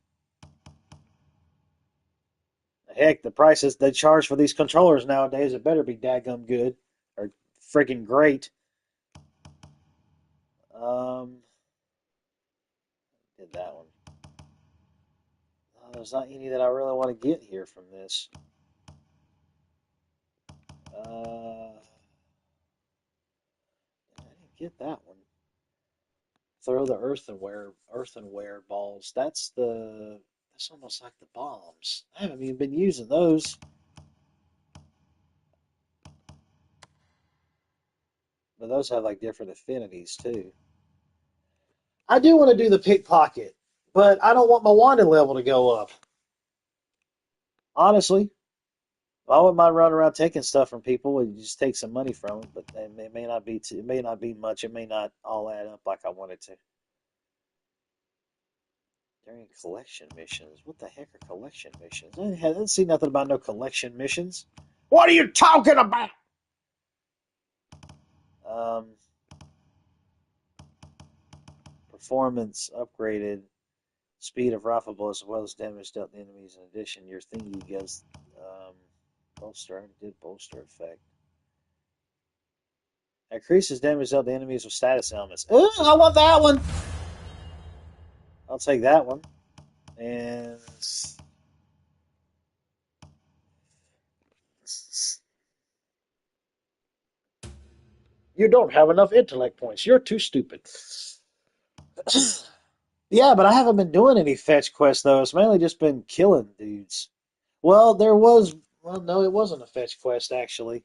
Speaker 3: Heck, the prices they charge for these controllers nowadays, it better be dadgum good. Or freaking great. Did that one. There's not any that I really want to get here from this. I didn't get that one. Throw the earthenware balls. That's almost like the bombs. I haven't even been using those. But those have like different affinities too. I do want to do the pickpocket, but I don't want my wanted level to go up. Honestly, I wouldn't mind running around taking stuff from people. You just take some money from them, but it may not be it may not be much. It may not all add up like I wanted to. During collection missions, what the heck are collection missions? I didn't see nothing about no collection missions. What are you talking about? Performance upgraded, speed of rifle bullets as well as damage dealt to enemies. In addition, your thingy gives bolster effect. Increases damage dealt to enemies with status elements. Ooh, I want that one. I'll take that one. And you don't have enough intellect points. You're too stupid. Yeah, but I haven't been doing any fetch quests, though. It's mainly just been killing dudes. Well, no, it wasn't a fetch quest, actually.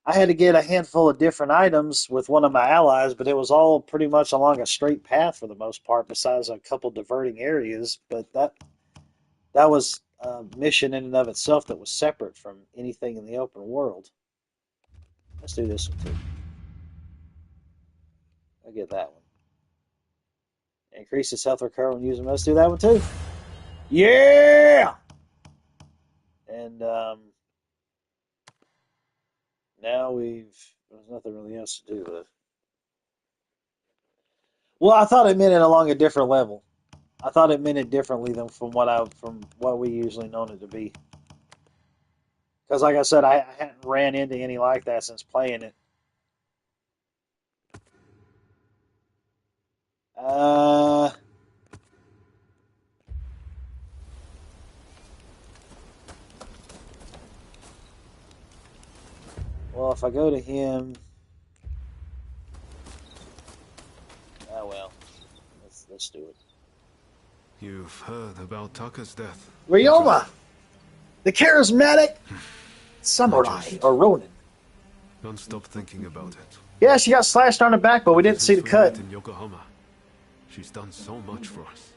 Speaker 3: I had to get a handful of different items with one of my allies, but it was all pretty much along a straight path for the most part, besides a couple diverting areas. But that was a mission in and of itself that was separate from anything in the open world. Let's do this one, too. I'll get that one. Increases health recovery when using. Let's do that one, too. Yeah! And now there's nothing really else to do with it. Well, I thought it meant it along a different level. I thought it meant it differently than from what we usually known it to be. Because, like I said, I hadn't ran into any like that since playing it. Well, if I go to him, well, let's do it.
Speaker 6: You've heard about Taka's death.
Speaker 3: Ryoma, the charismatic samurai or Ronin.
Speaker 6: Don't stop thinking about it.
Speaker 3: Yeah, she got slashed on her back, but we didn't see the cut.
Speaker 6: In Yokohama. She's done so much for us.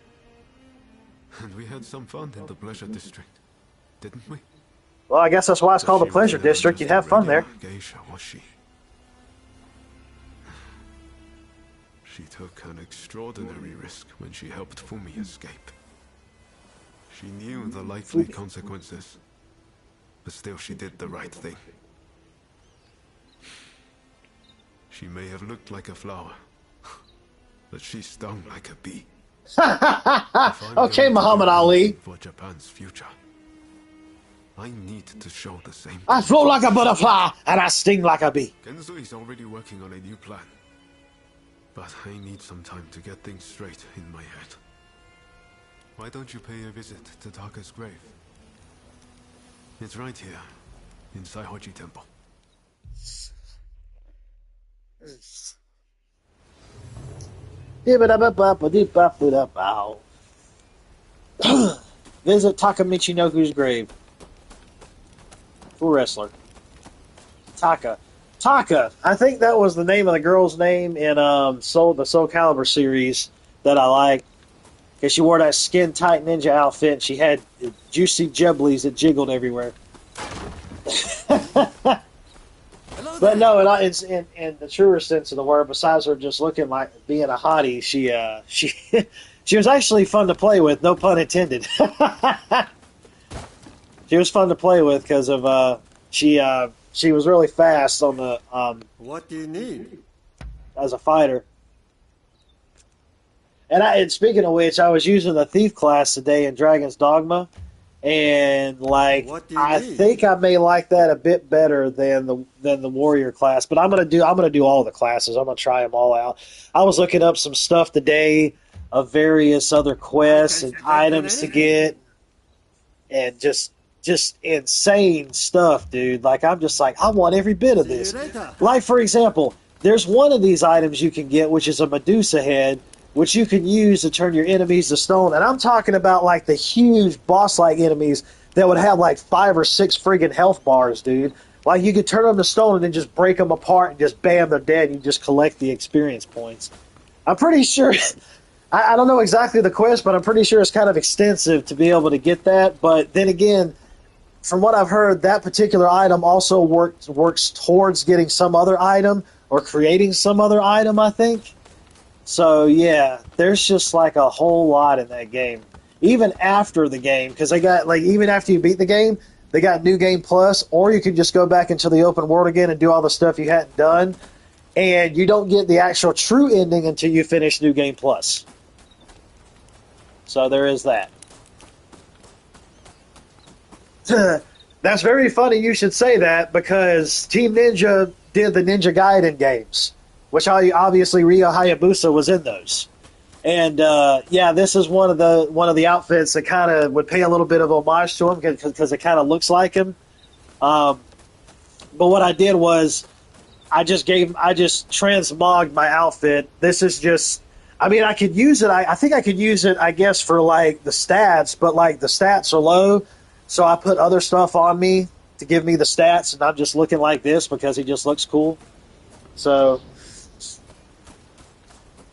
Speaker 6: And we had some fun in the Pleasure District, didn't we?
Speaker 3: Well, I guess that's why it's called the Pleasure District. You'd have fun there.
Speaker 6: Geisha, was she? She took an extraordinary risk when she helped Fumi escape. She knew the likely consequences, but still she did the right thing. She may have looked like a flower, but she stung like a bee.
Speaker 2: Okay, Muhammad Ali.
Speaker 6: For Japan's future, I need to show the same.
Speaker 2: I flow like a butterfly and I sting like a bee.
Speaker 6: Kenzo is already working on a new plan, but I need some time to get things straight in my head. Why don't you pay a visit to Taka's grave? It's right here, in Saihoji Temple.
Speaker 3: Visit Taka Michinoku's grave. Cool wrestler. Taka. Taka! I think that was the name of the girl's name in the Soul Calibur series that I like. Because she wore that skin-tight ninja outfit and she had juicy jubblies that jiggled everywhere. But no, it's in the truer sense of the word, besides her just looking like being a hottie, she was actually fun to play with, no pun intended. She was fun to play with because of she was really fast on the
Speaker 11: What do you need?
Speaker 3: as a fighter. And speaking of which, I was using the thief class today in Dragon's Dogma, and I think I may like that a bit better than the warrior class. But I'm gonna do all the classes. I'm gonna try them all out. I was looking up some stuff today of various other quests and items to get, and just insane stuff, dude. Like I'm just like I want every bit of this. Like for example, there's one of these items you can get, which is a Medusa head, which you can use to turn your enemies to stone. And I'm talking about like the huge boss-like enemies that would have like 5 or 6 friggin' health bars, dude. Like you could turn them to stone and then just break them apart and just bam, they're dead. And you just collect the experience points. I'm pretty sure, I don't know exactly the quest, but I'm pretty sure it's kind of extensive to be able to get that. But then again, from what I've heard, that particular item also works towards getting some other item or creating some other item, I think. So, yeah, there's just, like, a whole lot in that game. Even after the game, because they got, like, even after you beat the game, they got New Game Plus, or you can just go back into the open world again and do all the stuff you hadn't done, and you don't get the actual true ending until you finish New Game Plus. So there is that. That's very funny you should say that, because Team Ninja did the Ninja Gaiden games, which obviously Ryo Hayabusa was in those. And yeah, this is one of the outfits that kind of would pay a little bit of homage to him because it kind of looks like him. But what I did was I just transmogged my outfit. This is just, I mean, I could use it. I think I could use it, I guess, for like the stats, but like the stats are low, so I put other stuff on me to give me the stats, and I'm just looking like this because he just looks cool. So.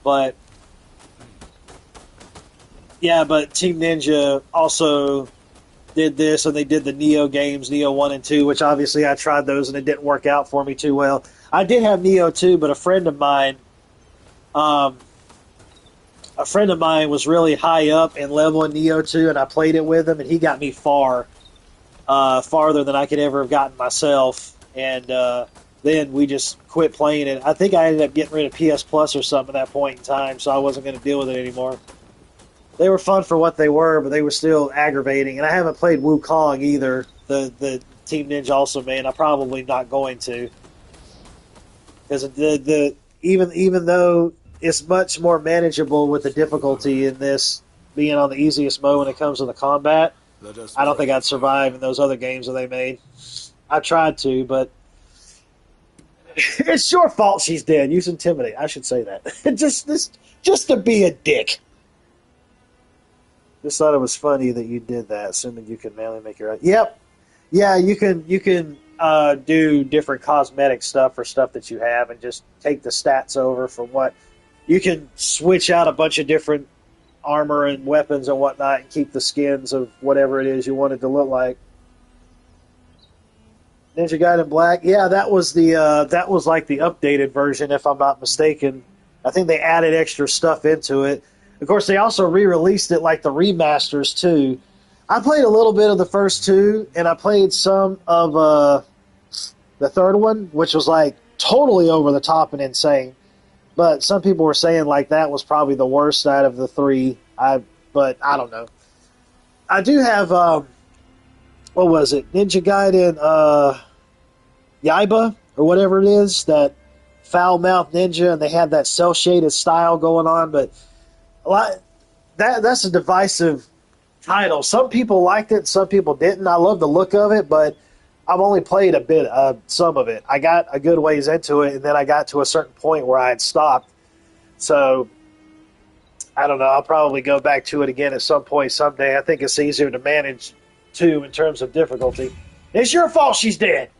Speaker 3: But yeah, but Team Ninja also did this, and they did the Neo games, Neo 1 and 2, which obviously I tried those, and it didn't work out for me too well. I did have Neo 2, but a friend of mine was really high up in level in Neo 2, and I played it with him, and he got me farther than I could ever have gotten myself, and then we just quit playing it. I think I ended up getting rid of PS Plus or something at that point in time, so I wasn't going to deal with it anymore. They were fun for what they were, but they were still aggravating. And I haven't played Wukong either, the Team Ninja also made. I'm probably not going to. Because even though it's much more manageable with the difficulty in this being on the easiest mode when it comes to the combat, I don't think I'd survive in those other games that they made. I tried to, but it's your fault she's dead. Use intimidate. I should say that. just to be a dick. Just thought it was funny that you did that, assuming you can manually make your own. Yep. Yeah, you can do different cosmetic stuff for stuff that you have and just take the stats over from what you can switch out a bunch of different armor and weapons and whatnot and keep the skins of whatever it is you want it to look like. Ninja Gaiden Black, yeah, that was like the updated version, if I'm not mistaken. I think they added extra stuff into it. Of course, they also re-released it like the remasters too. I played a little bit of the first two, and I played some of the third one, which was like
Speaker 2: totally over the top and insane. But some people were saying like that was probably the worst out of the three. But I don't know. I do have what was it? Ninja Gaiden Yaiba or whatever it is, that foul mouth ninja, and they had that cell shaded style going on. But a lot, that's a divisive title. Some people liked it, some people didn't. I love the look of it, but I've only played a bit, some of it. I got a good ways into it, and then I got to a certain point where I had stopped. So I don't know. I'll probably go back to it again at some point someday. I think it's easier to manage too in terms of difficulty. It's your fault she's dead.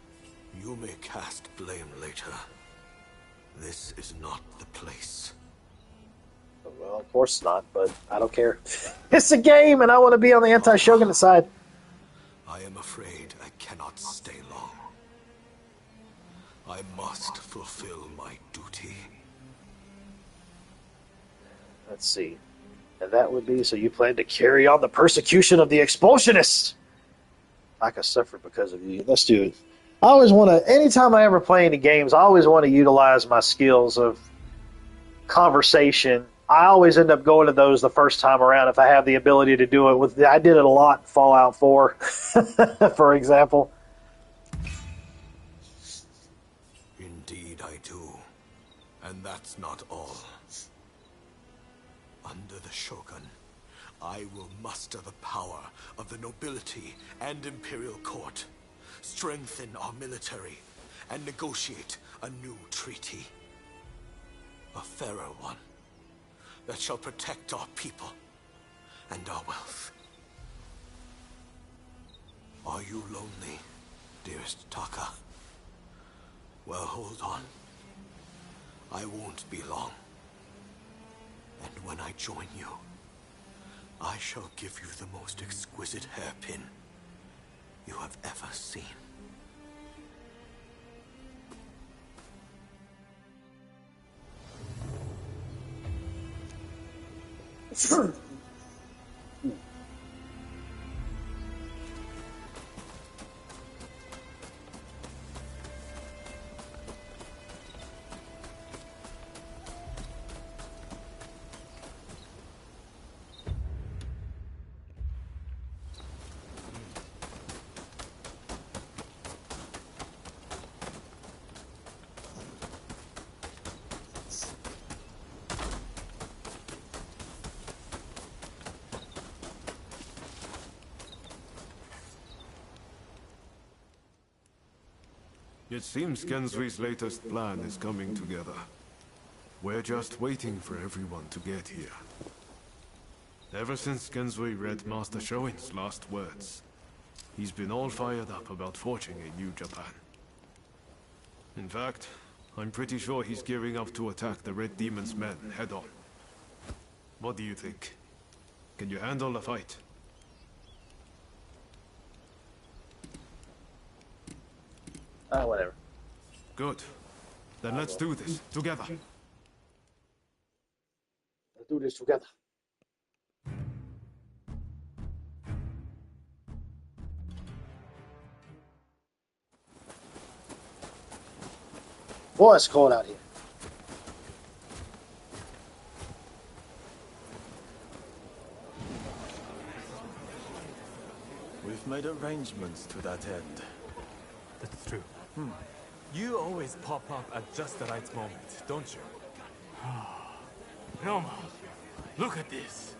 Speaker 7: You may cast blame later. This is not the place.
Speaker 2: Well, of course not, but I don't care. It's a game, and I want to be on the anti-shogunate side.
Speaker 7: I am afraid I cannot stay long. I must fulfill my duty.
Speaker 2: Let's see. And that would be, so you plan to carry on the persecution of the expulsionists. I could suffer because of you. Let's do it. I always want to, anytime I ever play any games, I always want to utilize my skills of conversation. I always end up going to those the first time around if I have the ability to do it. I did it a lot in Fallout 4, for example.
Speaker 7: Indeed I do. And that's not all. Under the Shogun, I will muster the power of the nobility and imperial court, strengthen our military, and negotiate a new treaty. A fairer one that shall protect our people and our wealth. Are you lonely, dearest Taka? Well, hold on. I won't be long. And when I join you, I shall give you the most exquisite hairpin you have ever seen.
Speaker 6: It seems Genzui's latest plan is coming together. We're just waiting for everyone to get here. Ever since Genzui read Master Shoin's last words, he's been all fired up about forging a new Japan. In fact, I'm pretty sure he's gearing up to attack the Red Demon's men head-on. What do you think? Can you handle the fight?
Speaker 2: Whatever.
Speaker 6: Good. Then let's do this together.
Speaker 2: Let's do this together. Boy, it's cold out here.
Speaker 5: We've made arrangements to that end.
Speaker 12: That's true. You always pop up at just the right moment, don't you? Roma, look at this.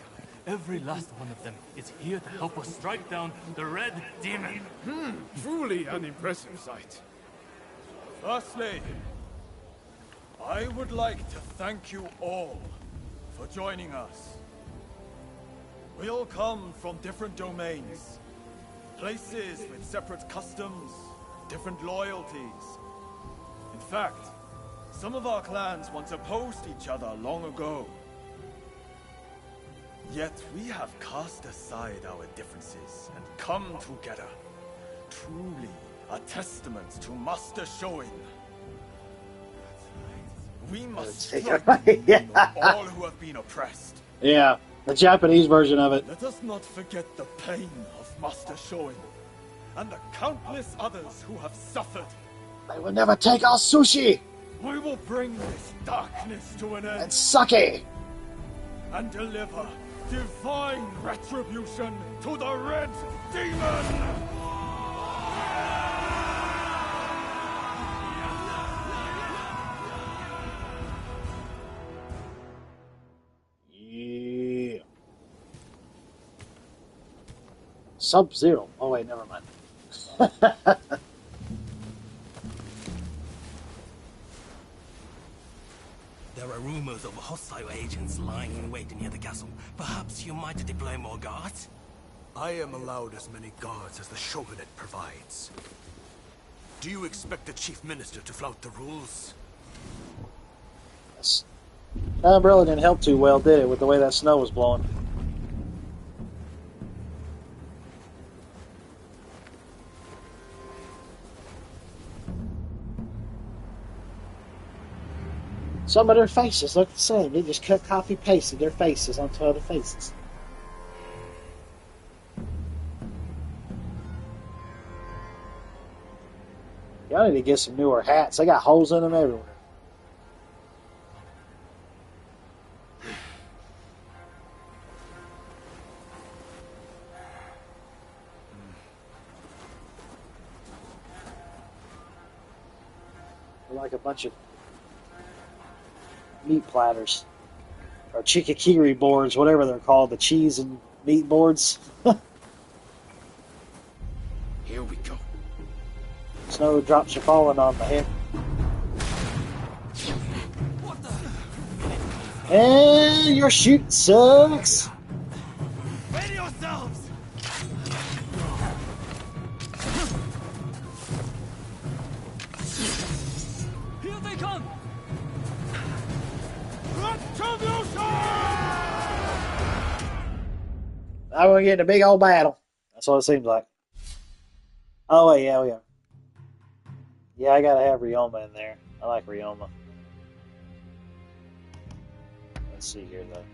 Speaker 12: Every last one of them is here to help us strike down the Red Demon.
Speaker 13: Truly an impressive sight.
Speaker 5: Firstly, I would like to thank you all for joining us. We all come from different domains, places with separate customs, different loyalties. In fact, some of our clans once opposed each other long ago. Yet we have cast aside our differences and come together. Truly a testament to Master Shoin. We must strike all who have been oppressed.
Speaker 2: Yeah, the Japanese version of it.
Speaker 5: Let us not forget the pain of Master Shoin and the countless others who have suffered.
Speaker 2: They will never take our sushi
Speaker 12: We will bring this darkness to an
Speaker 2: and
Speaker 12: end
Speaker 2: sake.
Speaker 12: and deliver divine retribution to the Red Demon!
Speaker 2: Yeah. Sub-Zero. Oh wait, never mind.
Speaker 14: There are rumors of hostile agents lying in wait near the castle. Perhaps you might deploy more guards?
Speaker 7: I am allowed as many guards as the shogunate provides. Do you expect the chief minister to flout the rules?
Speaker 2: Yes. That umbrella didn't help too well, did it, with the way that snow was blowing? Some of their faces look the same. They just cut, copy, pasted their faces onto other faces. Y'all need to get some newer hats. They got holes in them everywhere. They're like a bunch of meat platters. Or chikakiri boards, whatever they're called. The cheese and meat boards.
Speaker 14: Here we go.
Speaker 2: Snow drops are falling on my head. And your shoot sucks.
Speaker 14: Ready yourselves!
Speaker 12: Here they come!
Speaker 2: Now we're getting a big old battle. That's what it seems like. Oh, wait, yeah, we are. Yeah, I gotta have Ryoma in there. I like Ryoma. Let's see here, though.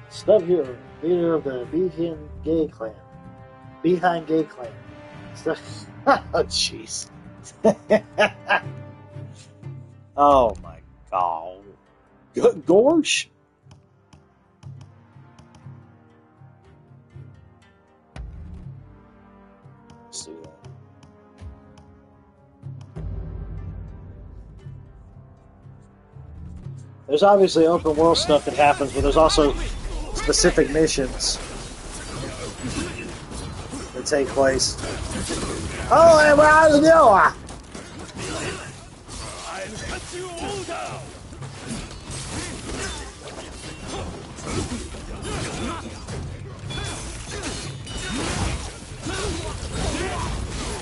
Speaker 2: Snub Hero, leader of the Behind Gay Clan. Behind Gay Clan. Oh, jeez. Oh, my God. Gorge? Let's see that. There's obviously open world stuff that happens, but there's also specific missions that take place. Oh, and we're out of the door!
Speaker 12: I'll cut you all down!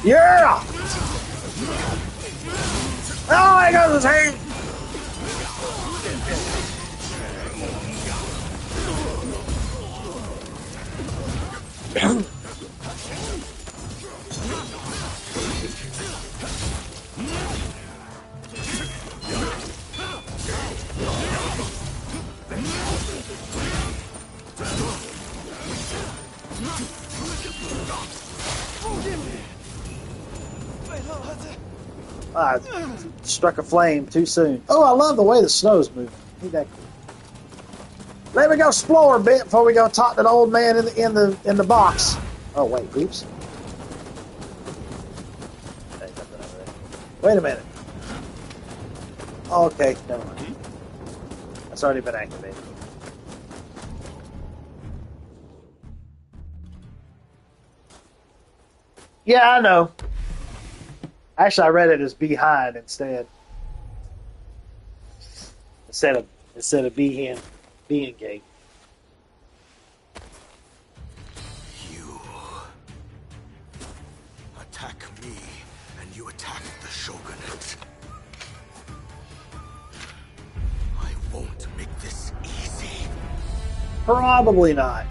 Speaker 2: Yeah! Oh, I got his hand! I struck a flame too soon. Oh, I love the way the snow's moving. Ain't that cool? Let me go explore a bit before we go talk to the old man in the box. Oh wait, oops. Wait a minute. Oh, okay, never mind. That's already been activated. Yeah, I know. Actually, I read it as behind instead. Instead of being gay.
Speaker 7: You attack me, and you attack the shogunate.
Speaker 2: Probably not.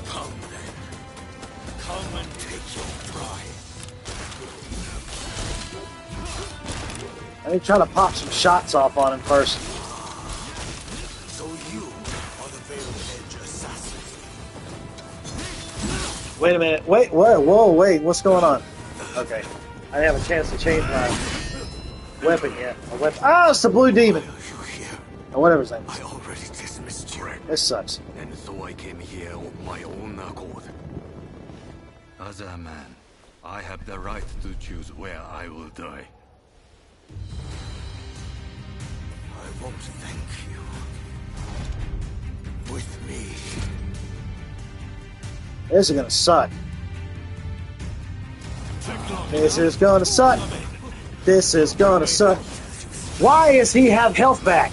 Speaker 7: Come then. Come and take your pride.
Speaker 2: Let me try to pop some shots off on him first.
Speaker 7: So you are the Veiled Edge assassin.
Speaker 2: Wait a minute. Wait, whoa, wait. What's going on? Okay. I didn't have a chance to change my weapon yet. My weapon. Ah, it's the blue demon. Or whatever his name is.
Speaker 7: I already dismissed you.
Speaker 2: This sucks.
Speaker 6: And so I came here of my own accord. As a man, I have the right to choose where I will die.
Speaker 7: I won't thank you. With me.
Speaker 2: This is gonna suck. This is gonna suck. This is gonna suck. Why does he have health back?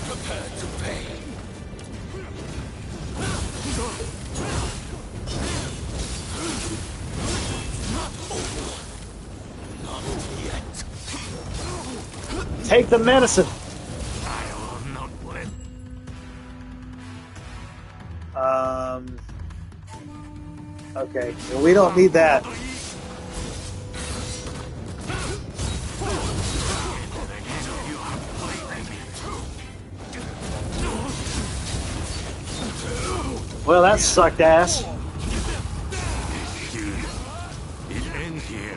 Speaker 7: Prepare to pay. Not yet.
Speaker 2: Take the medicine. Okay, well, we don't need that. Well, that sucked ass.
Speaker 6: It ends here.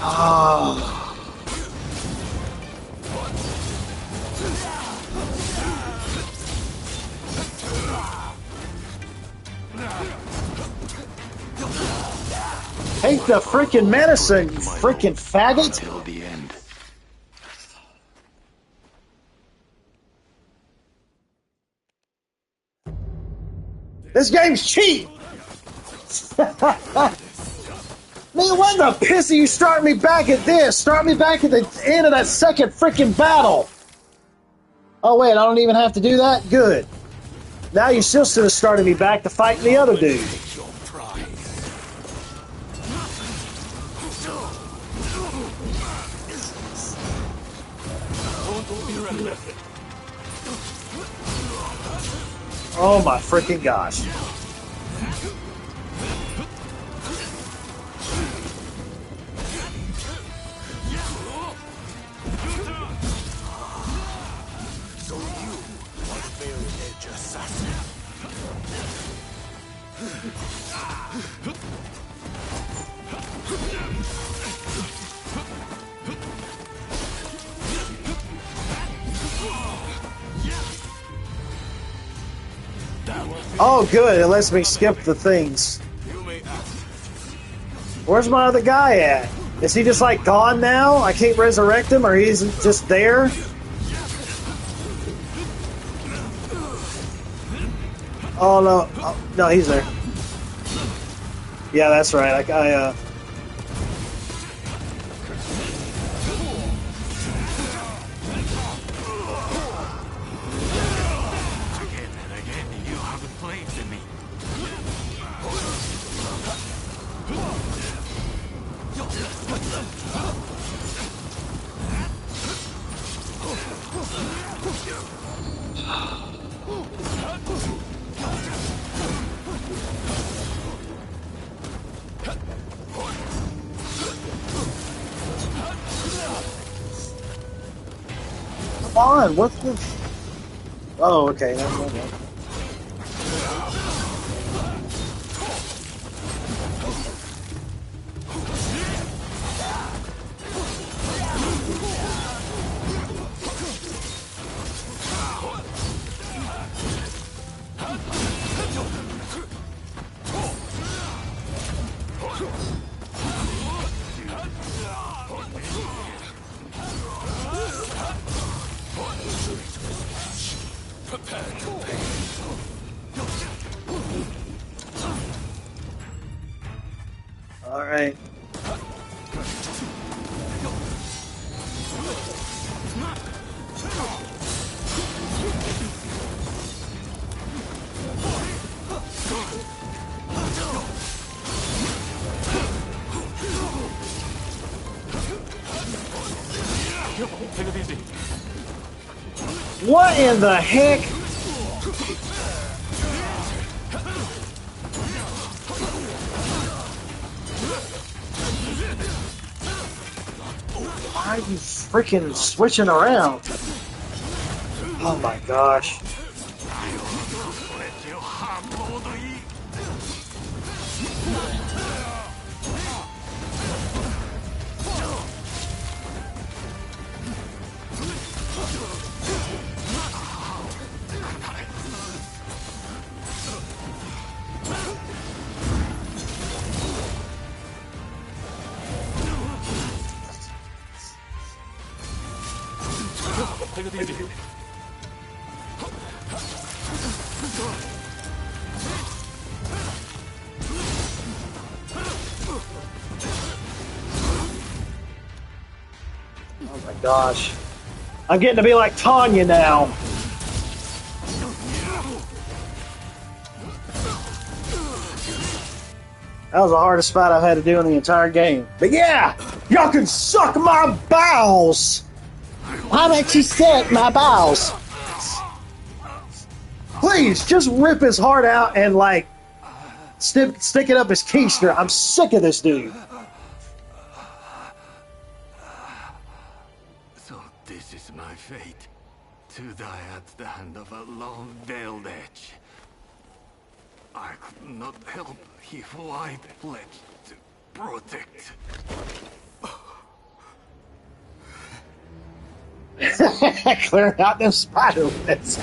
Speaker 2: Oh. Take the freaking medicine, you freaking faggot!
Speaker 6: Until the end.
Speaker 2: This game's cheap! Man, why the piss are you starting me back at this? Start me back at the end of that second freaking battle! Oh wait, I don't even have to do that? Good. Now you still should have started me back to fight the other dude. Oh my freaking gosh.
Speaker 7: So you are the Veiled Edge assassin.
Speaker 2: Oh good, it lets me skip the things. Where's my other guy at? Is he just like gone now? I can't resurrect him, or he's just there? Oh no, oh, no, he's there. Yeah, that's right. Come on, what's this? Oh, okay. All right.
Speaker 12: Take it easy.
Speaker 2: What in the heck? Why are you freaking switching around? Oh my gosh.
Speaker 12: Take it easy.
Speaker 2: Oh my gosh. I'm getting to be like Tanya now. That was the hardest fight I've had to do in the entire game. But yeah, y'all can suck my bowels. Why don't you suck my bowels? Please, just rip his heart out and like stick it up his keister. I'm sick of this dude.
Speaker 6: So this is my fate. To die at the hand of a long-veiled edge. I could not help if I pledged to protect.
Speaker 2: Clearing out them spider webs.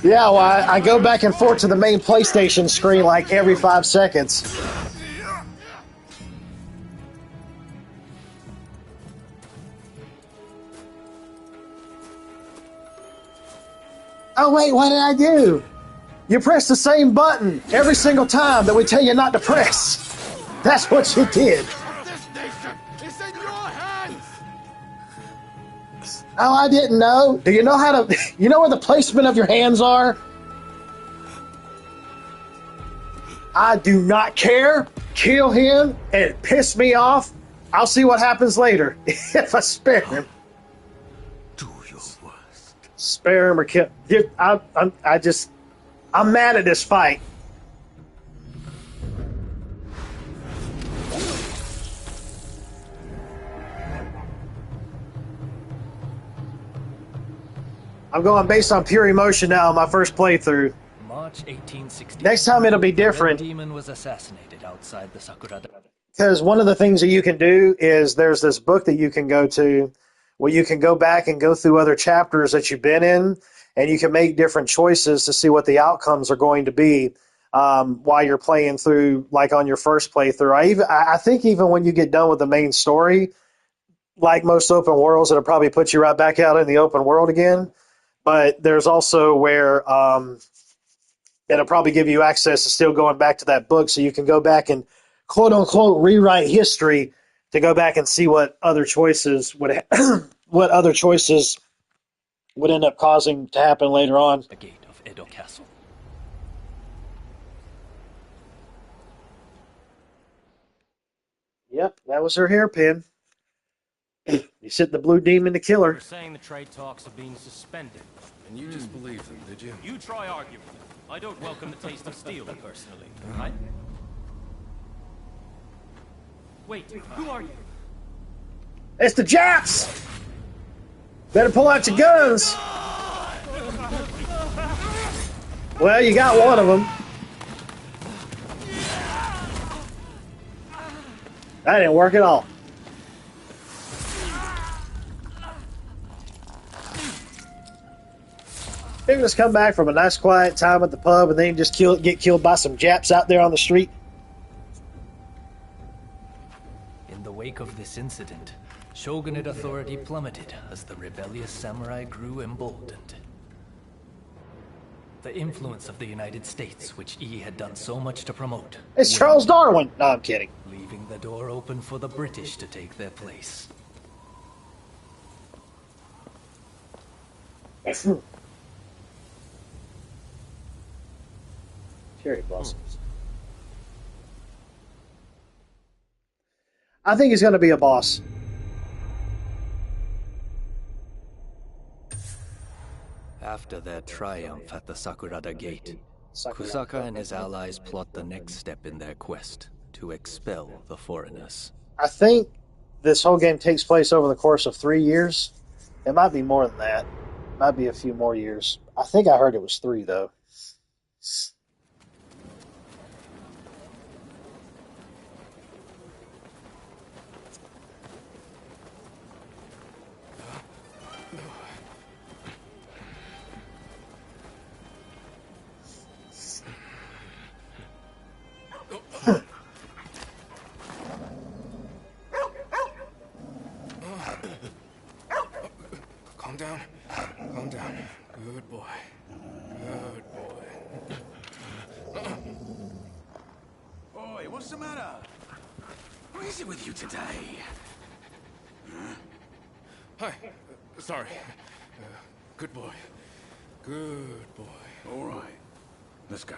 Speaker 2: Yeah, well, I go back and forth to the main PlayStation screen like every 5 seconds. Oh wait, what did I do? You press the same button every single time that we tell you not to press. That's what you did.
Speaker 13: This nation is in your hands.
Speaker 2: Oh, I didn't know. Do you know how to... You know where the placement of your hands are? I do not care. Kill him and piss me off. I'll see what happens later. If I spare him.
Speaker 6: Do your worst.
Speaker 2: Spare him or kill... I'm mad at this fight. I'm going based on pure emotion now on my first playthrough.
Speaker 15: March 1860.
Speaker 2: Next time it'll be different.
Speaker 15: The demon was assassinated outside the Sakura.
Speaker 2: Because one of the things that you can do is there's this book that you can go to where you can go back and go through other chapters that you've been in, and you can make different choices to see what the outcomes are going to be while you're playing through, like on your first playthrough. I think even when you get done with the main story, like most open worlds, it'll probably put you right back out in the open world again. But there's also where it'll probably give you access to still going back to that book, so you can go back and quote unquote rewrite history to go back and see what other choices would end up causing to happen later on.
Speaker 15: The gate of Edo Castle.
Speaker 2: Yep, that was her hairpin. You sent the blue demon to kill her.
Speaker 12: You're saying the trade talks are being suspended.
Speaker 16: And you just believe them, did you?
Speaker 12: You try arguing. I don't welcome the taste of steel, personally. Right? Wait, who are you?
Speaker 2: It's the Japs! Better pull out your guns! Well, you got one of them. That didn't work at all. You just come back from a nice quiet time at the pub and then just get killed by some Japs out there on the street.
Speaker 15: In the wake of this incident, shogunate authority plummeted as the rebellious samurai grew emboldened. The influence of the United States, which E had done so much to promote.
Speaker 2: It's Charles Darwin. No, I'm kidding.
Speaker 15: Leaving the door open for the British to take their place.
Speaker 2: Cherry blossoms. I think he's going to be a boss.
Speaker 15: After their triumph at the Sakurada Gate, Kusaka and his allies plot the next step in their quest to expel the foreigners.
Speaker 2: I think this whole game takes place over the course of 3 years. It might be more than that. It might be a few more years. I think I heard it was 3, though.
Speaker 17: Calm down. Calm down. Good boy. Good boy.
Speaker 13: Oi, what's the matter? What is it with you today?
Speaker 17: Hi. Sorry. Good boy. Good boy.
Speaker 13: All right. Let's go.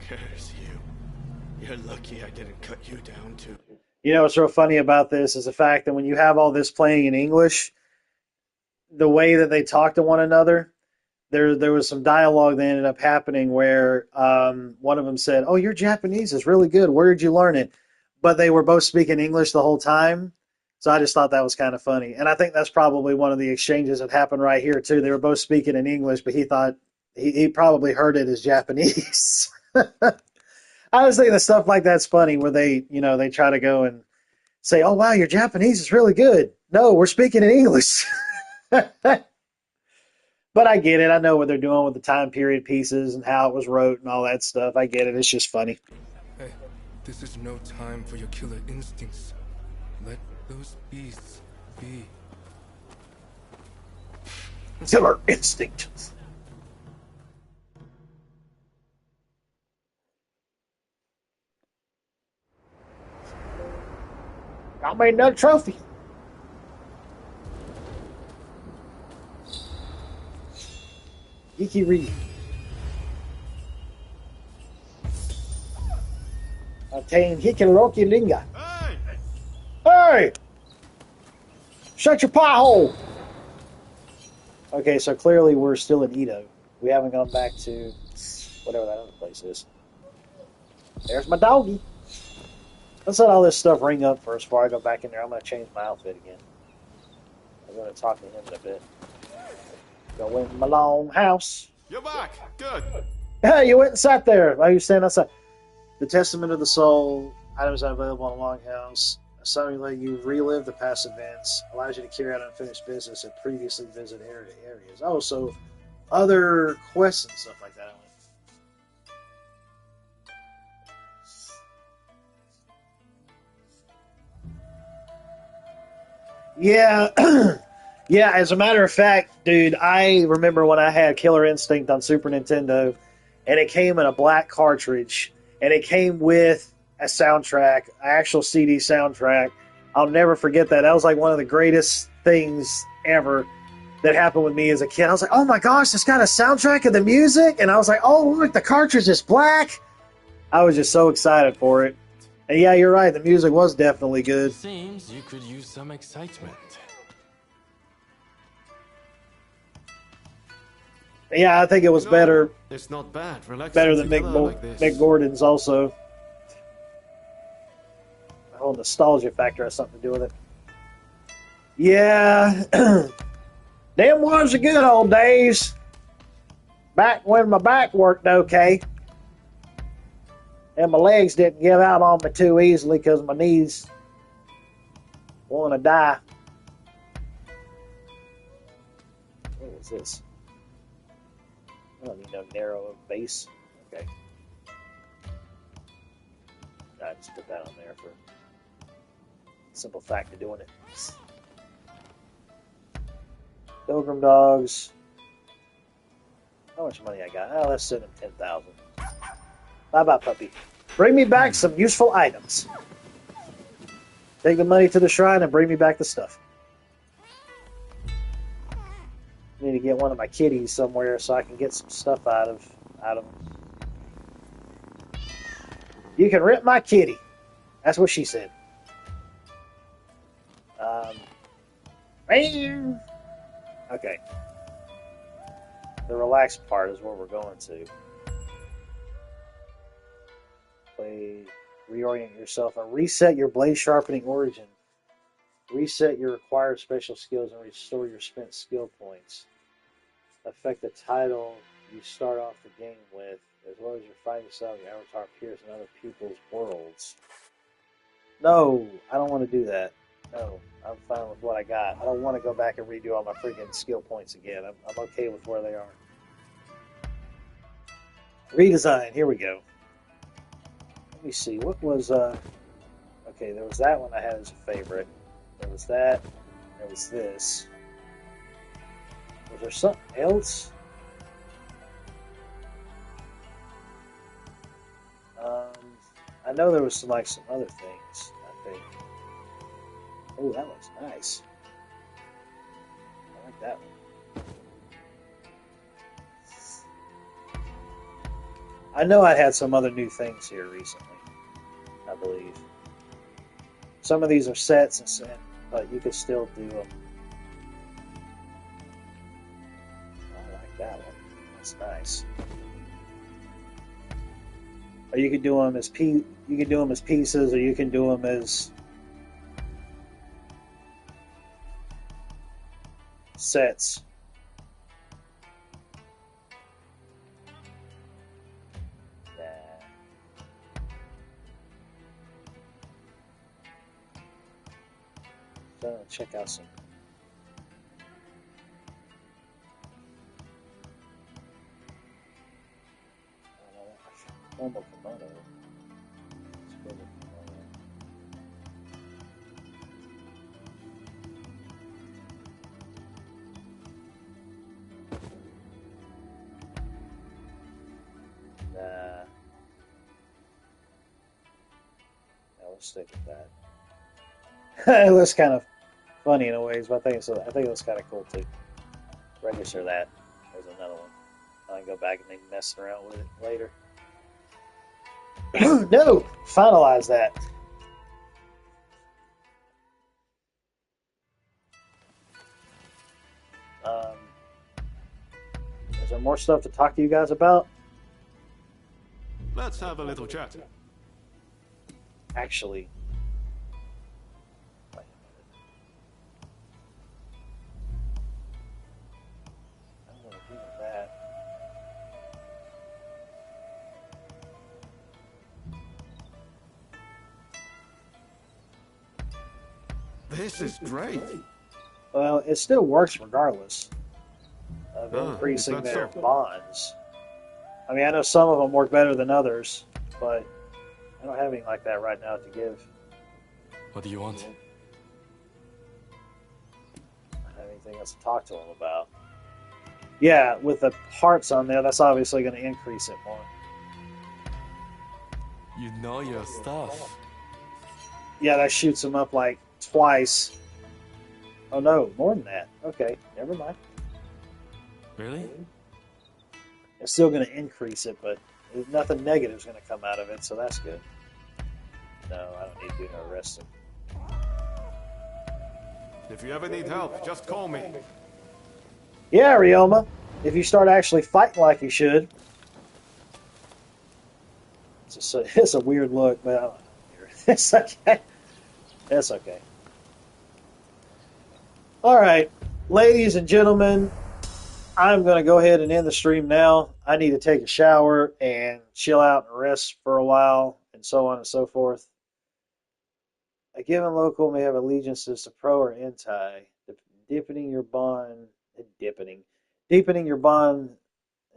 Speaker 13: Curse you. You're lucky I didn't cut you down too.
Speaker 2: You know what's real funny about this is the fact that when you have all this playing in English, the way that they talk to one another, there was some dialogue that ended up happening where one of them said, "Oh, your Japanese is really good. Where did you learn it?" But they were both speaking English the whole time. So I just thought that was kind of funny. And I think that's probably one of the exchanges that happened right here, too. They were both speaking in English, but he thought he probably heard it as Japanese. I was thinking that stuff like that's funny where they try to go and say, "Oh, wow, your Japanese is really good." No, we're speaking in English. But I get it. I know what they're doing with the time period pieces and how it was wrote and all that stuff. I get it. It's just funny.
Speaker 17: Hey, this is no time for your killer instincts. Let those beasts be.
Speaker 2: Killer instinct. I made another trophy. Geeky Reed. Obtain Hikiroki Linga. Hey! Shut your pie hole! Okay, so clearly we're still in Edo. We haven't gone back to whatever that other place is. There's my doggy. Let's let all this stuff ring up first before I go back in there. I'm going to change my outfit again. I'm going to talk to him in a bit. Go in my long house.
Speaker 13: You're back. Good.
Speaker 2: Hey, you went and sat there. Why are you standing outside? The Testament of the Soul. Items available in a longhouse. Something let you relive the past events. Allows you to carry out unfinished business at previously visited areas. Oh, so other quests and stuff like that. Yeah. Yeah, as a matter of fact, dude, I remember when I had Killer Instinct on Super Nintendo, and it came in a black cartridge, and it came with a soundtrack, an actual CD soundtrack. I'll never forget that. That was like one of the greatest things ever that happened with me as a kid. I was like, oh my gosh, it's got a soundtrack of the music? And I was like, oh, look, the cartridge is black. I was just so excited for it. And yeah, you're right, the music was definitely good.
Speaker 12: Seems you could use some excitement.
Speaker 2: Yeah, I think it was better.
Speaker 16: It's not bad. Relaxing
Speaker 2: Better than Mick Gordon's also. The whole nostalgia factor has something to do with it. Yeah. Them was the good old days. Back when my back worked okay. And my legs didn't give out on me too easily because my knees want to die. What is this? I don't need no narrow base. Okay. I just put that on there for the simple fact of doing it. Pilgrim dogs. How much money I got? Oh, let's send him 10,000. Bye-bye, puppy. Bring me back some useful items. Take the money to the shrine and bring me back the stuff. I need to get one of my kitties somewhere so I can get some stuff out of them. You can rent my kitty. That's what she said. Okay. The relaxed part is where we're going to. Play, reorient yourself, and reset your blade sharpening origin. Reset your required special skills and restore your spent skill points. Affect the title you start off the game with, as well as your fighting style, your avatar appears in other people's worlds. No, I don't want to do that. No, I'm fine with what I got. I don't want to go back and redo all my freaking skill points again. I'm okay with where they are. Redesign. Here we go. Let me see. What was... Okay, there was that one I had as a favorite. There was that. There was this. Was there something else? I know there was some other things, I think. Oh, that looks nice. I like that one. I know I had some other new things here recently, I believe. Some of these are sets, but you could still do them. I like that one. That's nice. Or you could do them as pieces, or you can do them as sets. Check out some. Kimono. Nah. We'll stick with that. It looks kind of funny in a ways, but I think it looks kind of cool too. Register that. There's another one. I can go back and maybe mess around with it later. No! Finalize that. Is there more stuff to talk to you guys about?
Speaker 16: Let's have a little chat.
Speaker 2: Actually, wait a minute. I'm going to do that.
Speaker 16: This is great.
Speaker 2: Well, it still works regardless of increasing their bonds. I mean, I know some of them work better than others, but I don't have anything like that right now to give.
Speaker 12: What do you want?
Speaker 2: I don't have anything else to talk to them about. Yeah, with the hearts on there, that's obviously going to increase it more.
Speaker 12: You know your stuff.
Speaker 2: Yeah, that shoots them up like twice. Oh no, more than that. Okay, never mind.
Speaker 12: Really?
Speaker 2: It's still going to increase it, but nothing negative is going to come out of it, so that's good. No, I don't need to do no arresting.
Speaker 16: If you ever need help, just call me.
Speaker 2: Yeah, Ryoma. If you start actually fighting like you should. It's a weird look, but I don't know. It's okay. It's okay. All right, ladies and gentlemen, I'm going to go ahead and end the stream now. I need to take a shower and chill out and rest for a while, and so on and so forth. A given local may have allegiances to pro or anti, deepening your bond,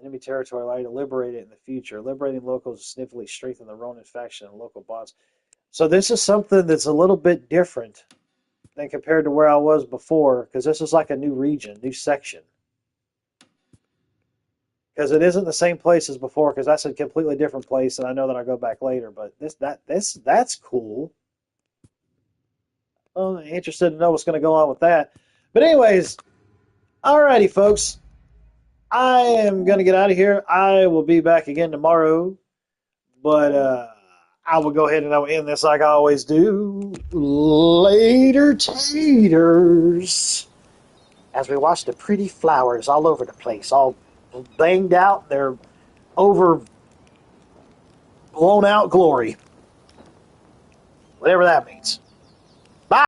Speaker 2: enemy territory allow you to liberate it in the future. Liberating locals will significantly strengthen the Ronin faction and local bonds. So this is something that's a little bit different than compared to where I was before, because this is like a new region, new section. Because it isn't the same place as before, because that's a completely different place, and I know that I'll go back later. But that's cool. I'm interested to know what's going to go on with that. But anyways, alrighty, folks. I am going to get out of here. I will be back again tomorrow. But I will go ahead and I'll end this like I always do. Later, taters. As we watch the pretty flowers all over the place, all banged out, they're over blown out glory. Whatever that means.